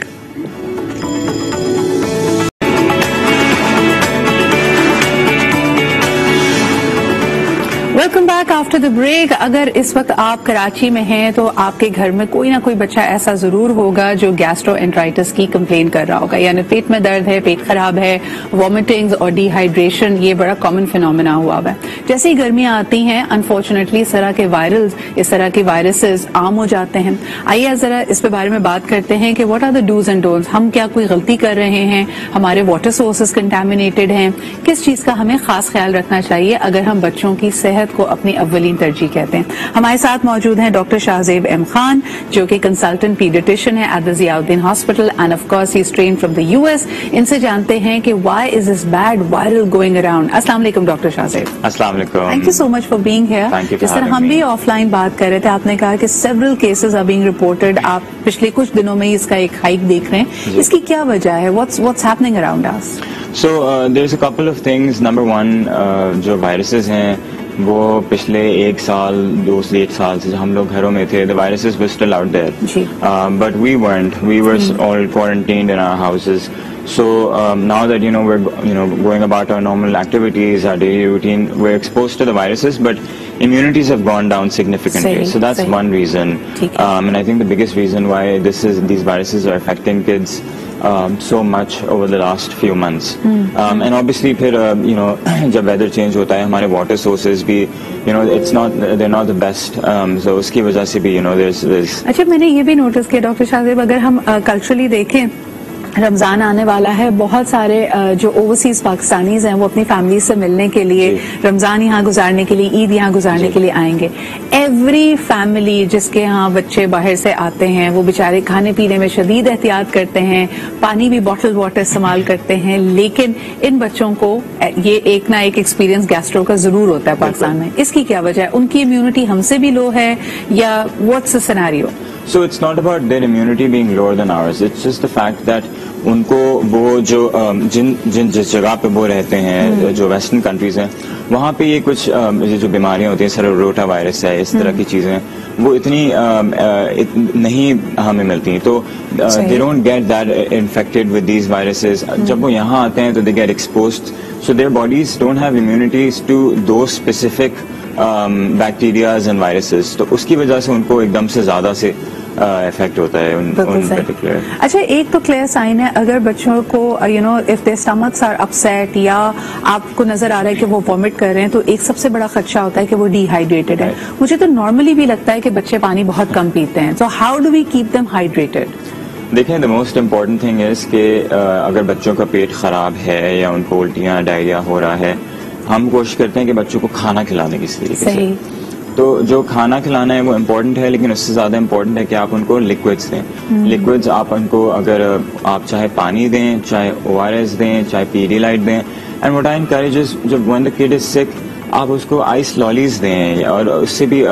Speaker 1: Welcome back after the break. अगर इस वक्त आप कराची में हैं तो आपके घर में कोई ना कोई बच्चा ऐसा जरूर होगा जो गैस्ट्रोएंटराइटिस की कंप्लेन कर रहा होगा, यानी पेट में दर्द है, पेट खराब है, वॉमिटिंग्स और डिहाइड्रेशन. ये बड़ा कॉमन फिनोमेना हुआ है. जैसे ही गर्मियां आती हैं अनफॉर्चुनेटली इस तरह के वायरल्स, इस तरह के वायरसेस आम हो जाते हैं. आइए जरा इस पे बारे में बात करते हैं कि what are the dos and don'ts. हम क्या कोई गलती कर रहे हैं? हमारे वाटर सोर्सेज कंटेमिनेटेड हैं? किस चीज का हमें खास ख्याल रखना चाहिए अगर हम बच्चों की सेहत को अपनी अव्वलीन तरजीह कहते हैं? हमारे साथ मौजूद हैं डॉक्टर शाहजेब एम खान जो कि कंसल्टेंट पीडियाट्रिशियन है at the Ziauddin hospital and of course he is trained from the US. इनसे जानते हैं कि why is this bad viral going around. अस्सलाम वालेकुम डॉक्टर शाहजेब.
Speaker 11: अस्सलाम वालेकुम.
Speaker 1: Thank you so much for being here. जिस तरह हम भी ऑफलाइन बात कर रहे थे, आपने कहा कि several cases are being reported. आप पिछले कुछ दिनों में इसका एक हाइक देख रहे हैं. इसकी क्या वजह है? What's happening around us?
Speaker 11: So there is a couple of things. Number one, जो वायरसेस हैं वो पिछले एक साल 2 साल से हम लोग घरों में थे, the viruses were still out there, but we were all quarantined in our houses. So now that we're going about our normal activities, our daily routine, we're exposed to the viruses, but immunities have gone down significantly. So that's one reason, and I think the biggest reason why these viruses are affecting kids so much over the last few months. And obviously फिर जब weather change होता है हमारे water sources भी they're not the best, so उसकी वजह से भी there's
Speaker 1: अच्छा, मैंने ये भी नोटिस किया डॉक्टर शाहजेब, अगर हम कल्चरली देखें رمضان آنے والا ہے, بہت سارے جو اوورسیز پاکستانیز ہیں وہ اپنی فیملی سے ملنے کے لیے, رمضان یہاں گزارنے کے لیے, عید یہاں گزارنے کے لیے آئیں گے. ایوری فیملی جس کے ہاں بچے باہر سے آتے ہیں وہ بیچارے کھانے پینے میں شدید احتیاط کرتے ہیں, پانی بھی بوٹل واٹر استعمال کرتے ہیں, لیکن ان بچوں کو یہ ایک نہ ایک ایکسپیرینس گیسٹرو کا ضرور ہوتا ہے پاکستان میں. اس کی کیا وجہ ہے؟ ان کی امیونٹی ہم سے بھی لو ہے یا what's the scenario?
Speaker 11: So it's not about their immunity being lower than ours. It's just the fact that ان کو وہ جو جس جگہ پہ وہ رہتے ہیں, جو ویسٹرن کنٹریز ہیں, وہاں پہ یہ کچھ جو بیماریاں ہوتی ہیں, سیروروٹا وائرس ہے, اس طرح کی چیزیں وہ اتنی نہیں ہمیں ملتی. تو they don't get that infected with these viruses. جب وہ یہاں آتے ہیں تو they get exposed. So their bodies don't have immunities to those specific bacterias and viruses. تو اس کی وجہ سے ان کو ایک دم سے زیادہ سے افیکٹ ہوتا ہے ان پرٹیکولر.
Speaker 1: اچھا, ایک تو کلیئر سائن ہے اگر بچوں کو if their stomachs are upset یا آپ کو نظر آ رہا ہے کہ وہ وامٹ کر رہے ہیں, تو ایک سب سے بڑا خدشہ ہوتا ہے کہ وہ ڈی ہائیڈریٹڈ ہے. مجھے تو نارملی بھی لگتا ہے کہ بچے پانی بہت کم پیتے ہیں. So how do we keep them hydrated?
Speaker 11: دیکھیں, the most important thing is کہ اگر بچوں کا پیٹ خراب ہے یا ان کو الٹیاں ڈائریا ہو رہا ہے, ہم کوشش کرتے ہیں کہ بچوں کو کھانا کھلانے کی طریقے سے. تو جو کھانا کھلانا ہے وہ امپورٹنٹ ہے, لیکن اس سے زیادہ امپورٹنٹ ہے کہ آپ ان کو لکوڈس دیں. لکوڈس آپ ان کو, اگر آپ چاہے پانی دیں, چاہے ORS دیں, چاہے پیڈیلائٹ دیں. اینڈ واٹ آئی انکریج از, جب when the kid is sick, آپ اس کو آئس لالیز دیں, اور اس سے بھی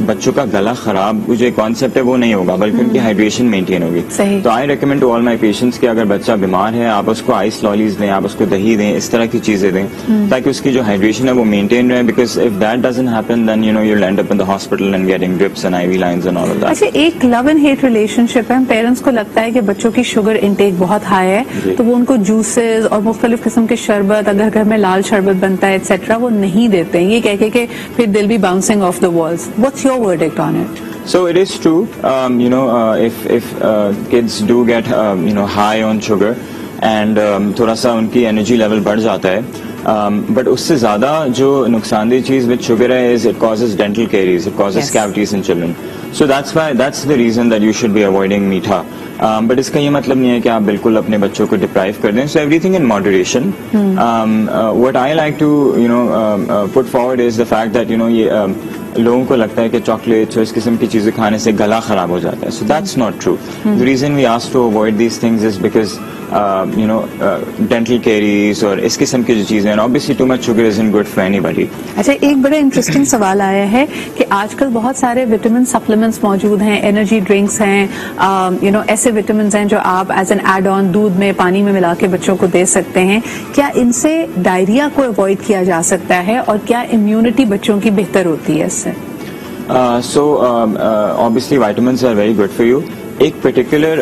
Speaker 11: بچوں کا گلا خراب جو کانسیپٹ ہے وہ نہیں ہوگا, بلکہ ان کی ہائیڈریشن مینٹین ہوگی. تو I recommend to all my patients کہ اگر بچہ بیمار ہے آپ اس کو آئس لالیز دیں, آپ اس کو دہی دیں, اس طرح کی چیزیں دیں تاکہ اس کی جو ہائیڈریشن ہے وہ مینٹین رہے. Because if that doesn't happen then you'll end up in the hospital and getting drips and IV lines and all of that.
Speaker 1: اچھا, ایک لو اینڈ ہیٹ ریلیشن شپ ہے. پیرنٹس کو لگتا ہے کہ بچوں کی شوگر انٹیک بہت ہائی ہے, تو وہ ان کو جوسز اور مختلف قسم کے شربت, اگر گھر میں لال شربت بنتا ہے ایٹسیٹرا, وہ نہیں دیتے ہیں, یہ کہہ کہ پھر they'll be bouncing off the walls. What's your verdict on it?
Speaker 11: So it is true, if kids do get high on sugar and تھوڑا سا ان کی انرجی لیول بڑھ جاتا ہے, بٹ اس سے زیادہ جو نقصان دہ چیز وتھ شوگر ہے is it causes dental caries, it causes cavities in children. So that's the reason that you should be avoiding میٹھا. بٹ اس کا یہ مطلب نہیں ہے کہ آپ بالکل اپنے بچوں کو ڈپرائیو کر دیں. So everything in moderation. What I like to put forward is the fact that یہ لوگوں کو لگتا ہے کہ چاکلیٹس اور اس قسم کی چیزیں کھانے سے گلا خراب ہو جاتا ہے. So that's not true. The reason we ask to avoid these things is because dental caries اور اس قسم کی جو چیزیں ہیں, obviously too much sugar isn't good for anybody.
Speaker 1: اچھا, ایک بڑا انٹرسٹنگ سوال آیا ہے کہ آج کل بہت سارے وٹامن سپلیمنٹس موجود ہیں, انرجی ڈرنکس ہیں, ایسے وٹامنس ہیں جو آپ ایز این ایڈ آن دودھ میں, پانی میں ملا کے بچوں کو دے سکتے ہیں. کیا ان سے ڈائریا کو اوائڈ کیا جا سکتا ہے, اور کیا امیونٹی بچوں کی بہتر ہوتی ہے اس سے؟
Speaker 11: So obviously vitamins are very good for you. ایک پرٹیکولر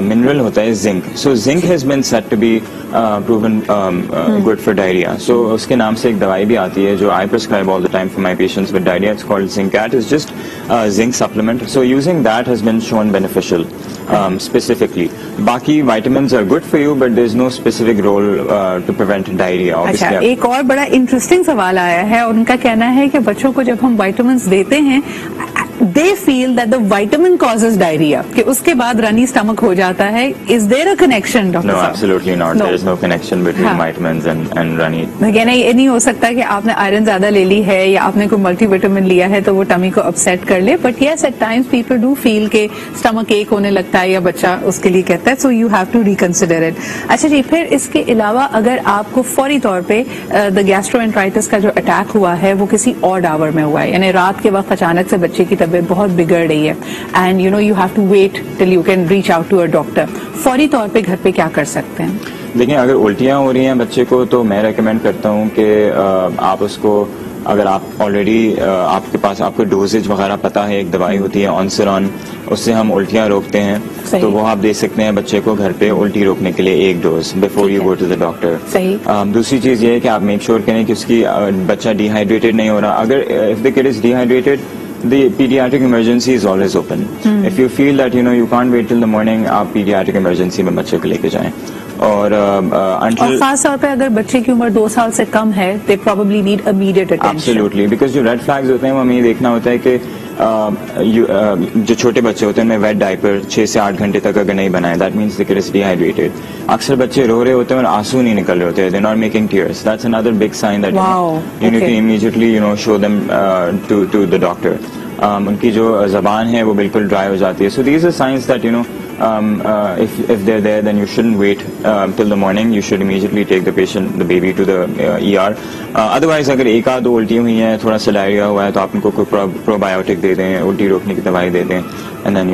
Speaker 11: منرل ہوتا ہے zinc. So zinc has been said to be proven good for diarrhoea. So اس کے نام سے ایک دوائی بھی آتی ہے جو I prescribe all the time for my patients with diarrhoea. It's called Zincat. It's just zinc supplement. So using that has been shown beneficial specifically. باقی vitamins are good for you but there is no specific role to prevent diarrhea.
Speaker 1: اچھا, ایک اور بڑا interesting سوال آیا ہے, اور ان کا کہنا ہے کہ بچوں کو جب ہم vitamins دیتے ہیں they feel that the vitamin causes diarrhea, کہ اس کے بعد رنی stomach ہو جاتا ہے. Is there a connection, Dr.
Speaker 11: No, absolutely not. There is no connection between vitamins and runny.
Speaker 1: کہنا یہ نہیں ہو سکتا کہ آپ نے آئرن زیادہ لے لی ہے یا آپ نے کوئی ملٹی وٹامن لیا ہے تو وہ ٹمی کو اپسیٹ کر لے. But yes, at times people do feel کہ اسٹمک ایک ہونے لگتا ہے یا بچہ اس کے لیے کہتا ہے. So you have to reconsider it. اچھا جی, پھر اس کے علاوہ اگر آپ کو فوری طور پہ دا گیسٹرو کا جو اٹیک ہوا ہے وہ کسی اور آور میں ہوا ہے, یعنی رات کے وقت اچانک سے بچے کی طبیعت بہت بگڑ رہی ہے, and you have to wait till you can reach out to a doctor, فوری طور پہ گھر پہ کیا کر سکتے ہیں؟
Speaker 11: دیکھیں, اگر الٹیاں ہو رہی ہیں بچے کو تو میں ریکمینڈ کرتا ہوں کہ آپ اس کو, اگر آپ آلریڈی آپ کے پاس آپ کو ڈوزیج وغیرہ پتا ہے, ایک دوائی ہوتی ہے آنسرون, اس سے ہم الٹیاں روکتے ہیں, تو وہ آپ دے سکتے ہیں بچے کو گھر پہ الٹی روکنے کے لیے ایک dose before you go to the doctor. دوسری چیز یہ ہے کہ آپ میک شیور کریں کہ اس کی بچہ ڈی ہائیڈریٹڈ نہیں ہو رہا. اگر if the could is D hydrated, the pediatric emergency is always open. If you feel that you can't wait till the morning, آپ pediatric emergency میں بچے کو لے کے جائیں. اور
Speaker 1: خاص طور پہ اگر بچے کی عمر 2 سال سے کم ہے, they probably need immediate attention.
Speaker 11: Absolutely, because جو red flags ہوتے ہیں وہ ہمیں یہ دیکھنا ہوتا ہے کہ جو چھوٹے بچے ہوتے ہیں ان میں ویٹ ڈائپر 6 سے 8 گھنٹے تک اگر نہیں بنائے, that means the kid is dehydrated. اکثر بچے رو رہے ہوتے ہیں اور آنسو نہیں نکل رہے ہوتے, they're not making tears. That's another big sign that you need to immediately show them to the doctor. ان کی جو زبان ہے وہ بالکل ڈرائی ہو جاتی ہے. So these are signs that if they're there, then you shouldn't wait till the morning. You should immediately take the baby to the ER. Otherwise اگر ایک آدھ الٹی ہوئی ہیں, تھوڑا سا ڈائریا ہوا ہے, تو آپ ان کو کوئی پروبایوٹک دے دیں, الٹی روکنے کی دوائی دے دیں, and then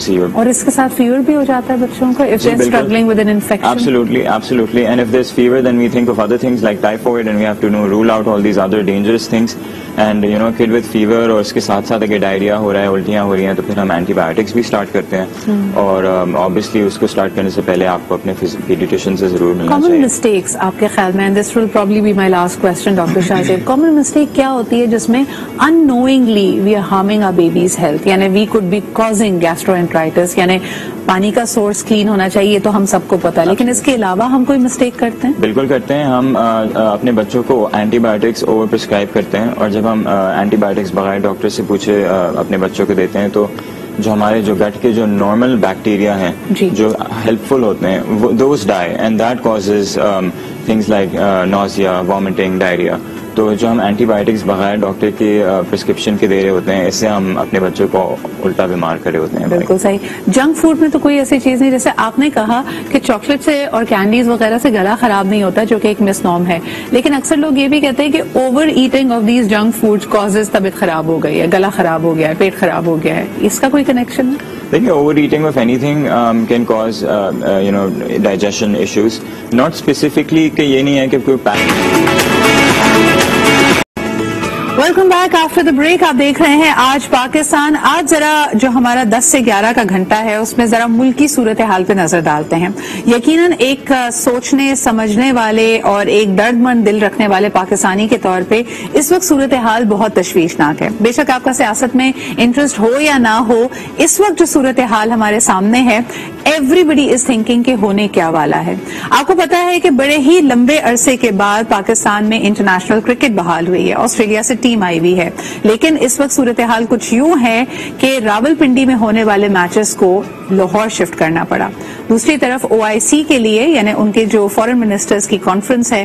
Speaker 11: see your.
Speaker 1: اور اس کے ساتھ فیور بھی ہو جاتا ہے بچوں کو if they're struggling with an infection.
Speaker 11: Absolutely. And if there's fever, then we think of other things like typhoid, and we have to rule out all these other dangerous things. And kid with fever اور اس کے ساتھ ساتھ اگر diarrhoea ہو رہا ہے, الٹیاں ہو رہی ہیں, تو پھر ہم اینٹی بایوٹکس بھی اسٹارٹ کرتے ہیں. اور obviously اس کو اسٹارٹ کرنے سے پہلے آپ کو اپنے پیڈیٹیشین سے ضرور ملنا چاہیے.
Speaker 1: Common mistakes آپ کے خیال میں, and this will probably be my last question, Dr. Shahzeb. Common mistake کیا ہوتی ہے جس میں unknowingly we are harming our baby's health, یعنی we could be causing gastroenteritis, یعنی پانی کا سورس کلین ہونا چاہیے تو ہم سب کو پتا ہے, لیکن اس کے علاوہ ہم کوئی مسٹیک کرتے ہیں؟
Speaker 11: بالکل کرتے ہیں. ہم اپنے بچوں کو اینٹی بایوٹکس اوور پرسکرائب کرتے ہیں, اور جب ہم اینٹی بایوٹکس بغیر ڈاکٹر سے پوچھے اپنے بچوں کو دیتے ہیں, تو جو ہمارے جو گٹ کے جو نارمل بیکٹیریا ہیں جو ہیلپ فل ہوتے ہیں, those dye, and that causes things like نوزیا, vomiting, diarrhoea. تو جو ہم اینٹی بایوٹکس بغیر ڈاکٹر کے پرسکرپشن کے دے رہے ہوتے ہیں, اس سے ہم اپنے بچوں کو الٹا بیمار کر رہے ہوتے ہیں.
Speaker 1: بالکل صحیح. جنک فوڈ میں تو کوئی ایسی چیز نہیں, جیسے آپ نے کہا کہ چاکلیٹ سے اور کینڈیز وغیرہ سے گلا خراب نہیں ہوتا, جو کہ ایک مس نارم ہے, لیکن اکثر لوگ یہ بھی کہتے ہیں کہ over eating of these junk food causes طبیعت خراب ہو گئی ہے, گلا خراب ہو گیا ہے, پیٹ خراب ہو گیا ہے. اس کا کوئی کنیکشن ہے؟
Speaker 11: دیکھیے, over eating of any thing can cause digestion issues, not specifically کہ یہ نہیں ہے کہ کوئی.
Speaker 1: Welcome back after the break. آپ دیکھ رہے ہیں آج پاکستان. آج ذرا جو ہمارا 10 سے 11 کا گھنٹہ ہے اس میں ذرا ملکی صورتحال پہ نظر ڈالتے ہیں. یقیناً ایک سوچنے سمجھنے والے اور ایک درد مند دل رکھنے والے پاکستانی کے طور پہ اس وقت صورتحال بہت تشویشناک ہے. بے شک آپ کا سیاست میں انٹرسٹ ہو یا نہ ہو, اس وقت جو صورتحال ہمارے سامنے ہے, ایوری بڈی از تھنکنگ کہ ہونے کیا والا ہے. آپ کو پتا ہے کہ بڑے ہی لمبے عرصے کے بعد پاکستان میں انٹرنیشنل کرکٹ بحال ہوئی ہے, آسٹریلیا سے ٹیم آئی ہوئی ہے, لیکن اس وقت صورتحال کچھ یوں ہے کہ راولپنڈی میں ہونے والے میچز کو لاہور شفٹ کرنا پڑا. دوسری طرف OIC کے لیے, یعنی ان کے جو فورن منسٹرز کی کانفرنس ہے,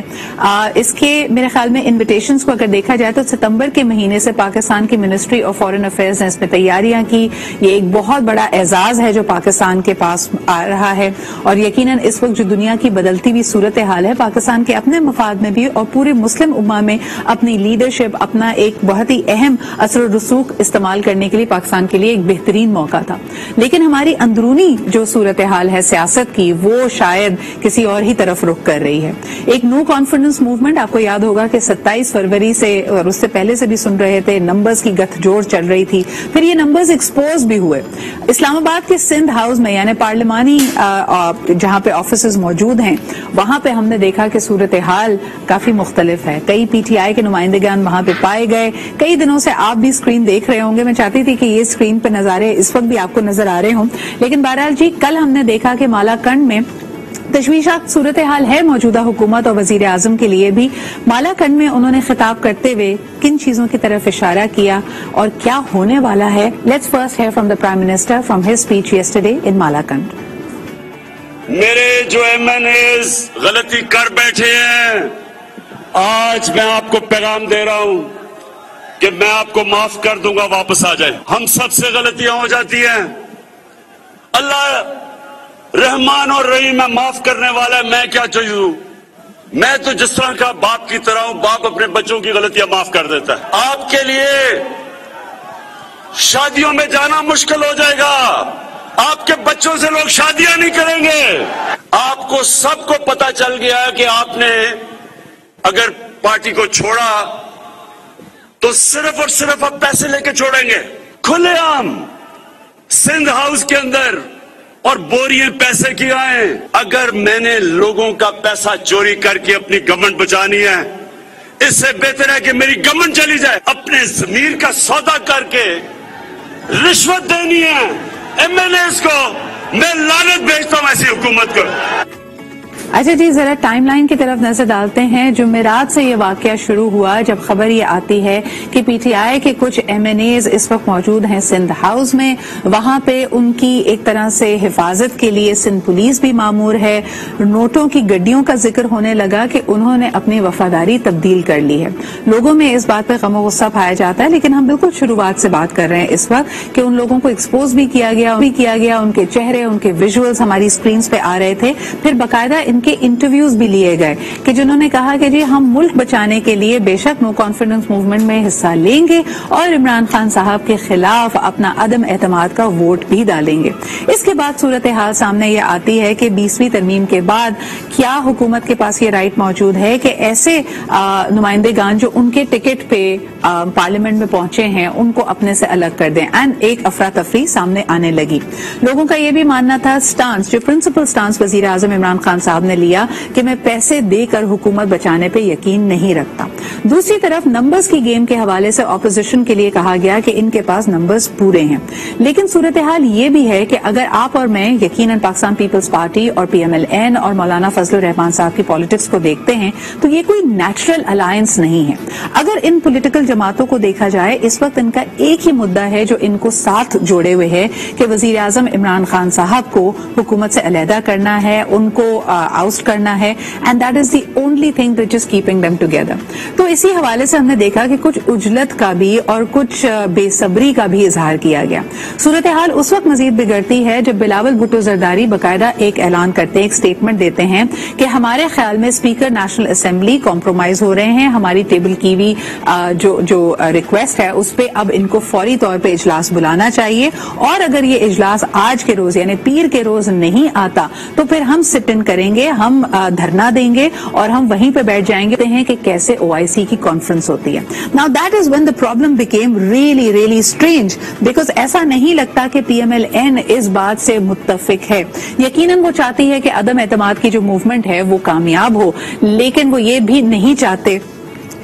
Speaker 1: اس کے میرے خیال میں انویٹیشنز کو اگر دیکھا جائے تو ستمبر کے مہینے سے پاکستان کی منسٹری آف فورن افیئرز نے اس میں تیاریاں کی. یہ ایک بہت بڑا اعزاز ہے جو پاکستان کے پاس آ رہا ہے, اور یقیناً اس وقت جو دنیا کی بدلتی ہوئی صورتحال ہے, پاکستان کے اپنے مفاد میں بھی اور پورے مسلم امہ میں اپنی لیڈرشپ, اپنا ایک بہت ہی اہم اثر و رسوخ استعمال کرنے کے لیے پاکستان کے لیے ایک بہترین موقع تھا. لیکن ہماری اندرونی جو صورتحال ہے سیاست کی, وہ شاید کسی اور ہی طرف رخ کر رہی ہے. ایک نو کانفیڈنس موومنٹ, آپ کو یاد ہوگا کہ 27 فروری سے اور اس سے پہلے سے بھی سن رہے تھے, نمبرز کی گٹھ جوڑ چل رہی تھی, پھر یہ نمبرز ایکسپوز بھی ہوئے. اسلام آباد کے سندھ ہاؤس میں, یعنی پارلیمانی جہاں پہ آفیسز موجود ہیں, وہاں پہ ہم نے دیکھا کہ صورتحال کافی مختلف ہے. کئی PTI کے نمائندگان وہاں پہ پائے گئے. کئی دنوں سے آپ بھی اسکرین دیکھ رہے ہوں گے, میں چاہتی تھی کہ یہ اسکرین پہ نظارے اس وقت بھی آپ کو نظر آ رہے ہوں, لیکن بہرحال جی کل ہم نے دیکھا کہ مالاکنڈ میں تشویشات صورتحال ہے موجودہ حکومت اور وزیر اعظم کے لیے بھی. مالاکنڈ میں انہوں نے خطاب کرتے ہوئے کن چیزوں کی طرف اشارہ کیا اور کیا ہونے والا ہے, let's first hear from the prime minister from his speech yesterday in Malakand.
Speaker 12: میرے جو MNAs غلطی کر بیٹھے ہیں, آج میں آپ کو پیغام دے رہا ہوں کہ میں آپ کو معاف کر دوں گا, واپس آ جائیں. ہم سب سے غلطیاں ہو جاتی ہیں, اللہ رحمان اور رحیم ہے, معاف کرنے والا ہے. میں کیا چیز ہوں, میں تو جس طرح کا باپ کی طرح ہوں, باپ اپنے بچوں کی غلطیاں معاف کر دیتا ہے. آپ کے لیے شادیوں میں جانا مشکل ہو جائے گا, آپ کے بچوں سے لوگ شادیاں نہیں کریں گے. آپ کو سب کو پتا چل گیا کہ آپ نے اگر پارٹی کو چھوڑا تو صرف اور صرف آپ پیسے لے کے چھوڑیں گے. کھلے عام سندھ ہاؤس کے اندر اور بوریاں پیسے کی آئیں. اگر میں نے لوگوں کا پیسہ چوری کر کے اپنی گورنمنٹ بچانی ہے, اس سے بہتر ہے کہ میری گورنمنٹ چلی جائے. اپنے ضمیر کا سودا کر کے رشوت دینی ہے MNAs کو, میں لعنت بھیجتا ہوں ایسی حکومت کو.
Speaker 1: اچھا جی، ذرا ٹائم لائن کی طرف نظر ڈالتے ہیں. جمعرات سے یہ واقعہ شروع ہوا جب خبر یہ آتی ہے کہ پی ٹی آئی کے کچھ ایم این ایز اس وقت موجود ہیں سندھ ہاؤس میں. وہاں پہ ان کی ایک طرح سے حفاظت کے لیے سندھ پولیس بھی مامور ہے. نوٹوں کی گڈیوں کا ذکر ہونے لگا کہ انہوں نے اپنی وفاداری تبدیل کر لی ہے. لوگوں میں اس بات پہ غم و غصہ پایا جاتا ہے، لیکن ہم بالکل شروعات سے بات کر رہے ہیں اس وقت کہ ان لوگوں کو ایکسپوز بھی کیا گیا، ان کے چہرے، ان کے ویژولز ہماری اسکرینز پہ آ رہے تھے. پھر باقاعدہ ان کے انٹرویوز بھی لیے گئے کہ جنہوں نے کہا کہ جی ہم ملک بچانے کے لیے بے شک نو کانفیڈنس موومنٹ میں حصہ لیں گے اور عمران خان صاحب کے خلاف اپنا عدم اعتماد کا ووٹ بھی ڈالیں گے. اس کے بعد صورتحال سامنے یہ آتی ہے کہ 20ویں ترمیم کے بعد کیا حکومت کے پاس یہ رائٹ موجود ہے کہ ایسے نمائندگان جو ان کے ٹکٹ پہ پارلیمنٹ میں پہنچے ہیں ان کو اپنے سے الگ کر دیں. اینڈ ایک افراتفری سامنے آنے لگی. لوگوں کا یہ بھی ماننا تھا سٹانس، جو پرنسپل سٹانس وزیر اعظم عمران خان صاحب نے لیا کہ میں پیسے دے کر حکومت بچانے پہ یقین نہیں رکھتا. دوسری طرف نمبرز کی گیم کے حوالے سے اپوزیشن کے لیے کہا گیا کہ ان کے پاس نمبرز پورے ہیں. لیکن صورتحال یہ بھی ہے کہ اگر آپ اور میں یقیناً پاکستان پیپلز پارٹی اور پی ایم ایل این اور مولانا فضل الرحمان صاحب کی پالیٹکس کو دیکھتے ہیں تو یہ کوئی نیچرل الائنس نہیں ہے. اگر ان پولیٹیکل جماعتوں کو دیکھا جائے اس وقت ان کا ایک ہی مدعا ہے جو ان کو ساتھ جوڑے ہوئے ہے کہ وزیر اعظم عمران خان صاحب کو حکومت سے علیحدہ کرنا ہے، ان کو آؤسٹ کرنا ہے. And that is the only thing which is keeping them together. تو اسی حوالے سے ہم نے دیکھا کہ کچھ عجلت کا بھی اور کچھ بے صبری کا بھی اظہار کیا گیا. صورتحال اس وقت مزید بگڑتی ہے جب بلاول بھٹو زرداری باقاعدہ ایک اعلان کرتے ہیں، ایک اسٹیٹمنٹ دیتے ہیں کہ ہمارے خیال میں اسپیکر نیشنل اسمبلی کمپرومائز ہو رہے ہیں. ہماری ٹیبل کی بھی جو ریکویسٹ ہے اس پہ اب ان کو فوری طور پہ اجلاس بلانا چاہیے، اور اگر یہ اجلاس آج کے روز یعنی پیر کے روز نہیں آتا تو پھر ہم سٹ ان کریں گے، ہم دھرنا دیں گے اور ہم وہیں پہ بیٹھ جائیں گے کہ کیسے OIC کی کانفرنس ہوتی ہے. Now that is when the problem became really strange because ایسا نہیں لگتا کہ پی ایم ایل این اس بات سے متفق ہے. یقیناً وہ چاہتی ہے کہ عدم اعتماد کی جو موومنٹ ہے وہ کامیاب ہو، لیکن وہ یہ بھی نہیں چاہتے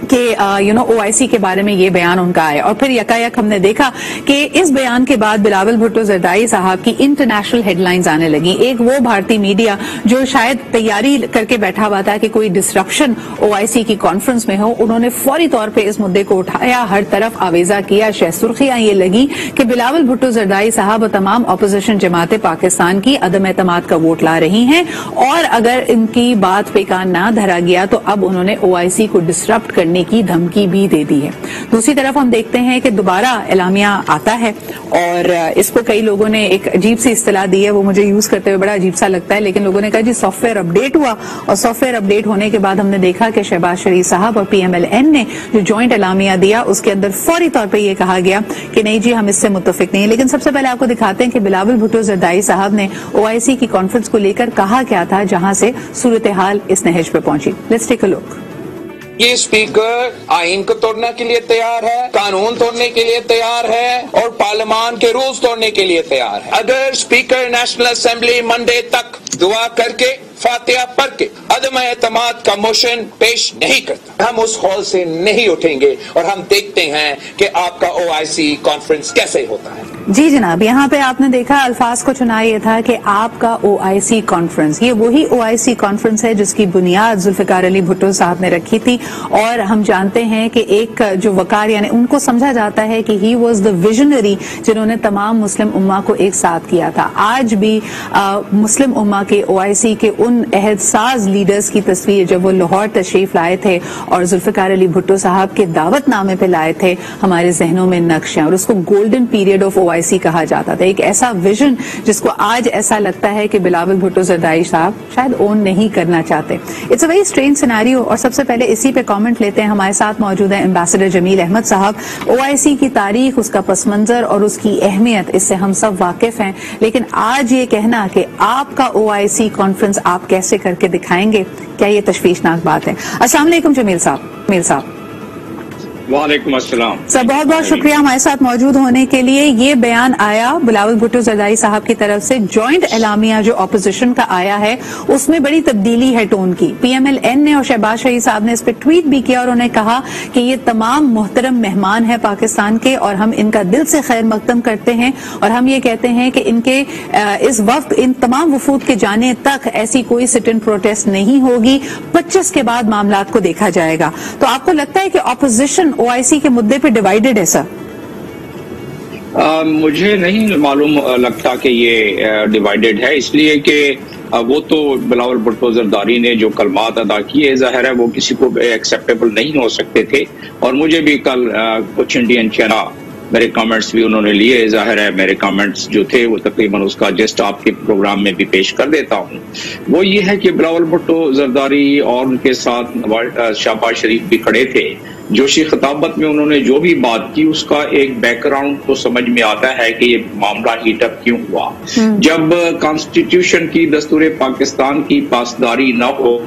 Speaker 1: کہ OIC کے بارے میں یہ بیان ان کا آئے. اور پھر یکایک ہم نے دیکھا کہ اس بیان کے بعد بلاول بھٹو زرداری صاحب کی انٹرنیشنل ہیڈ لائنز آنے لگی. ایک وہ بھارتی میڈیا جو شاید تیاری کر کے بیٹھا ہوا تھا کہ کوئی ڈسرپشن OIC کی کانفرنس میں ہو، انہوں نے فوری طور پہ اس مدعے کو اٹھایا، ہر طرف آویزہ کیا، سرخیاں یہ لگی کہ بلاول بھٹو زرداری صاحب اور تمام اپوزیشن جماعتیں پاکستان کی عدم اعتماد کا ووٹ لا رہی ہیں، اور اگر ان کی بات پہ کان نہ دھرا گیا تو اب انہوں نے OIC کو ڈسرپٹ کرنے کی دھمکی بھی دے دی ہے. دوسری طرف ہم دیکھتے ہیں کہ دوبارہ اعلامیہ آتا ہے اور اس کو کئی لوگوں نے ایک عجیب سی اصطلاح دی ہے، وہ مجھے یوز کرتے ہوئے بڑا عجیب سا لگتا ہے، لیکن لوگوں نے کہا جی سافٹ ویئر اپڈیٹ ہوا، اور سافٹ ویئر اپڈیٹ ہونے کے بعد ہم نے دیکھا کہ شہباز شریف صاحب اور پی ایم ایل این نے جو جوائنٹ اعلامیہ دیا اس کے اندر فوری طور پہ یہ کہا گیا کہ نہیں جی ہم اس سے متفق نہیں. لیکن سب سے پہلے آپ کو دکھاتے ہیں کہ بلاول بھٹو زرداری صاحب نے OIC کی کانفرنس کو لے کر کہا کیا تھا جہاں سے صورتحال اس نہج پہ پہنچی. لیٹس ٹیک اے لک.
Speaker 13: یہ اسپیکر آئین کو توڑنے کے لیے تیار ہے، قانون توڑنے کے لیے تیار ہے اور پارلیمان کے رولز توڑنے کے لیے تیار ہے. اگر اسپیکر نیشنل اسمبلی منڈے تک دعا کر کے فاتحہ پڑھ کے عدم اعتماد کا موشن پیش نہیں کرتا، ہم اس ہال سے نہیں اٹھیں گے اور ہم دیکھتے ہیں کہ آپ کا OIC کانفرنس کیسے ہوتا ہے.
Speaker 1: جی جناب، یہاں پہ آپ نے دیکھا الفاظ کو چنا یہ تھا کہ آپ کا OIC کانفرنس، یہ وہی OIC کانفرنس ہے جس کی بنیاد ذوالفقار علی بھٹو صاحب نے رکھی تھی. اور ہم جانتے ہیں کہ ایک جو وقار یعنی ان کو سمجھا جاتا ہے کہ ہی واز دا ویژنری جنہوں نے تمام مسلم امہ کو ایک ساتھ کیا تھا. آج بھی مسلم امہ کے OIC کے ان عہد ساز لیڈرز کی تصویر جب وہ لاہور تشریف لائے تھے اور ذوالفقار علی بھٹو صاحب کے دعوت نامے پہ لائے تھے ہمارے ذہنوں میں نقش ہیں، اور اس کو گولڈن پیریڈ آف OIC کہا جاتا تھا. ایک ایسا ویژن جس کو آج ایسا لگتا ہے کہ بلاول بھٹو زرداری صاحب شاید اون نہیں کرنا چاہتے. It's a very strange scenario. اور سب سے پہلے اسی پہ کامنٹ لیتے ہیں. ہمارے ساتھ موجود ہیں ایمبیسڈر جمیل احمد صاحب. OIC کی تاریخ، اس کا پس منظر اور اس کی اہمیت اس سے ہم سب واقف ہیں، لیکن آج یہ کہنا کہ آپ کا OIC کانفرنس آپ کیسے کر کے دکھائیں گے، کیا یہ تشویشناک بات ہے؟ السلام علیکم جمیل صاحب.
Speaker 14: वालेकुम अस्सलाम
Speaker 1: सर, बहुत बहुत शुक्रिया हमारे साथ मौजूद होने के लिए। ये बयान आया बिलावल भुट्टो जरदारी साहब की तरफ से, जॉइंट एलामिया जो अपोजिशन का आया है उसमें बड़ी तब्दीली है टोन की। PMLN ने और शहबाज शरीफ साहब ने इस पर ट्वीट भी किया और उन्होंने कहा कि ये तमाम मोहतरम मेहमान हैं पाकिस्तान के और हम इनका दिल से खैर मकदम करते हैं और हम ये कहते हैं कि इनके इस वक्त इन तमाम वफूद के जाने तक ऐसी कोई सिट इन प्रोटेस्ट नहीं होगी, 25 के बाद मामलात को देखा जाएगा। तो आपको लगता है कि ऑपोजिशन OIC के मुद्दे पे डिवाइडेड है सर?
Speaker 14: मुझे नहीं मालूम लगता कि ये डिवाइडेड है, इसलिए कि वो तो बिलावल भुट्टो जरदारी ने जो कलमात अदा किए ज़ाहिर है वो किसी को एक्सेप्टेबल नहीं हो सकते थे। और मुझे भी कल कुछ इंडियन चैनल मेरे कमेंट्स भी उन्होंने लिए, जाहिर है मेरे कमेंट्स जो थे वो तकरीबन उसका जस्ट आपके प्रोग्राम में भी पेश कर देता हूँ। वो ये है कि बिलावल भुट्टो जरदारी और उनके साथ शहबाज शरीफ भी खड़े थे। जोशी खिताबत में उन्होंने जो भी बात की उसका एक बैकग्राउंड तो समझ में आता है कि ये मामला हीटअप क्यों हुआ। जब कॉन्स्टिट्यूशन की दस्तूर पाकिस्तान की पासदारी न हो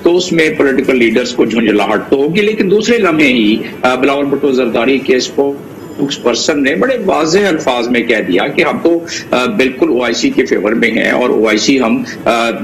Speaker 14: तो उसमें पॉलिटिकल लीडर्स को झुंझलाहट तो होगी, लेकिन दूसरे लम्हे ही बिलावल भुट्टो जरदारी के पर्सन ने बड़े वाज़ेह अल्फाज में कह दिया कि हम तो बिल्कुल OIC के फेवर में हैं और OIC हम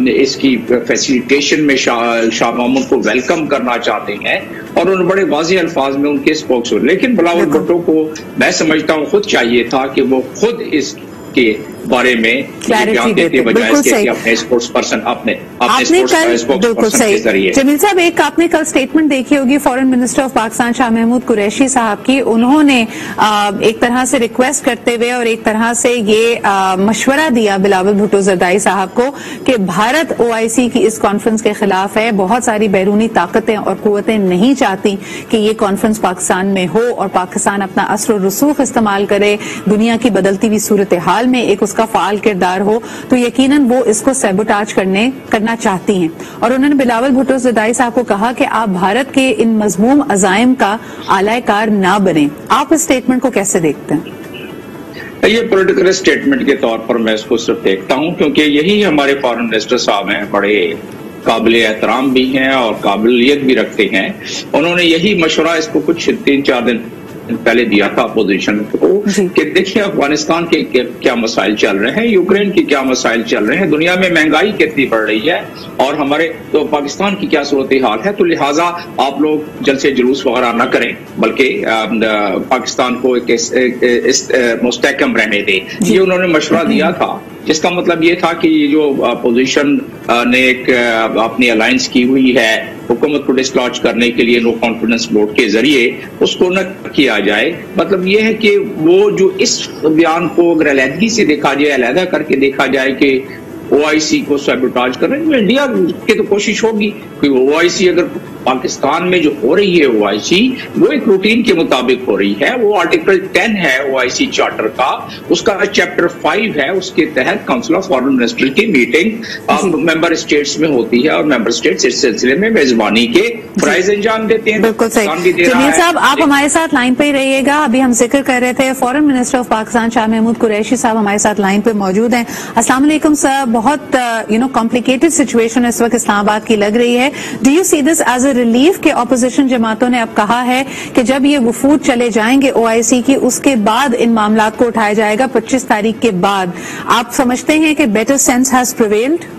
Speaker 14: इसकी फैसिलिटेशन में शाह महमूद को वेलकम करना चाहते हैं। और उन्होंने बड़े वाज़ेह अल्फाज में उनके स्पोक्स, लेकिन बिलावल भुट्टो को मैं समझता हूँ खुद चाहिए था कि वो खुद इसके बारे में
Speaker 1: क्लैरिटी देते, बिल्कुल सही।
Speaker 14: अपने स्पोर्ट्स पर्सन
Speaker 1: आपने कल बिल्कुल सही जमील साहब, एक आपने कल स्टेटमेंट देखी होगी foreign minister of Pakistan Shah Mahmood Qureshi sahab की। उन्होंने एक तरह से रिक्वेस्ट करते हुए और एक तरह से ये मशवरा दिया बिलावल भुट्टो जरदारी साहब को कि भारत OIC की इस कॉन्फ्रेंस के खिलाफ है, बहुत सारी बैरूनी ताकतें और कुव्वतें नहीं चाहती कि ये कॉन्फ्रेंस पाकिस्तान में हो और पाकिस्तान अपना असर और रसूख इस्तेमाल करे, दुनिया की बदलती हुई सूरत हाल में एक का फाल किरदार हो, तो यकीनन वो इसको सैबोटाज करना चाहती हैं। और उन्होंने बिलावल भुट्टो जरदारी साहब को कहा कि आप भारत के इन मजमूम अज़ाइम का आलायकार ना बने। आप इस स्टेटमेंट को कैसे देखते हैं?
Speaker 14: ये पॉलिटिकल स्टेटमेंट के तौर पर मैं इसको सिर्फ देखता हूं क्योंकि यही हमारे फॉरेन मिनिस्टर साहब हैं, बड़े काबिल एहतराम भी हैं और काबिलियत भी रखते हैं। उन्होंने यही मशवरा इसको कुछ 3-4 दिन पहले दिया था अपोजिशन को कि देखिए अफगानिस्तान के क्या मसाइल चल रहे हैं, यूक्रेन के क्या मसाइल चल रहे हैं, दुनिया में महंगाई कितनी बढ़ रही है और हमारे तो पाकिस्तान की क्या सूरत हाल है, तो लिहाजा आप लोग जलसे जुलूस वगैरह न करें बल्कि पाकिस्तान को एक मुस्तहकम रहने दें। ये उन्होंने मशवरा दिया था, जिसका मतलब ये था कि जो अपोजिशन ने एक अपनी अलायंस की हुई है हुकूमत को डिसलॉज करने के लिए नो कॉन्फिडेंस वोट के जरिए, उसको न किया जाए। मतलब ये है कि वो जो इस बयान को अगर अलहदगी से देखा जाए, अलहदा करके देखा जाए कि OIC को सैबोटाज कर रहे हैं, इंडिया की तो कोशिश होगी कि OIC अगर पाकिस्तान में जो हो रही है OIC वो एक रूटीन के मुताबिक हो रही है। वो आर्टिकल 10 है OIC चार्टर का, उसका चैप्टर 5 है, उसके तहत काउंसिल ऑफ फॉरेन मिनिस्टर की मीटिंग मेंबर स्टेट्स में होती है और मेंबर स्टेट्स इस सिलसिले में मेजबानी के फराइज अंजाम देते हैं।
Speaker 1: बिल्कुल सही। जमील साहब, आप हमारे साथ लाइन पे रहिएगा। अभी हम जिक्र कर रहे थे foreign minister of Pakistan Shah Mahmood Qureshi sahab हमारे साथ लाइन पे मौजूद हैं। अस्सलाम वालेकुम सर, बहुत कॉम्प्लिकेटेड सिचुएशन इस वक्त इस्लामाबाद की लग रही है। Do you see this as relief के ऑपोजिशन जमातों ने अब कहा है कि जब ये वफूद चले जाएंगे OIC की, उसके बाद इन मामलात को उठाया जाएगा 25 तारीख के बाद। आप समझते हैं कि बेटर सेंस हैज प्रिवेल्ड?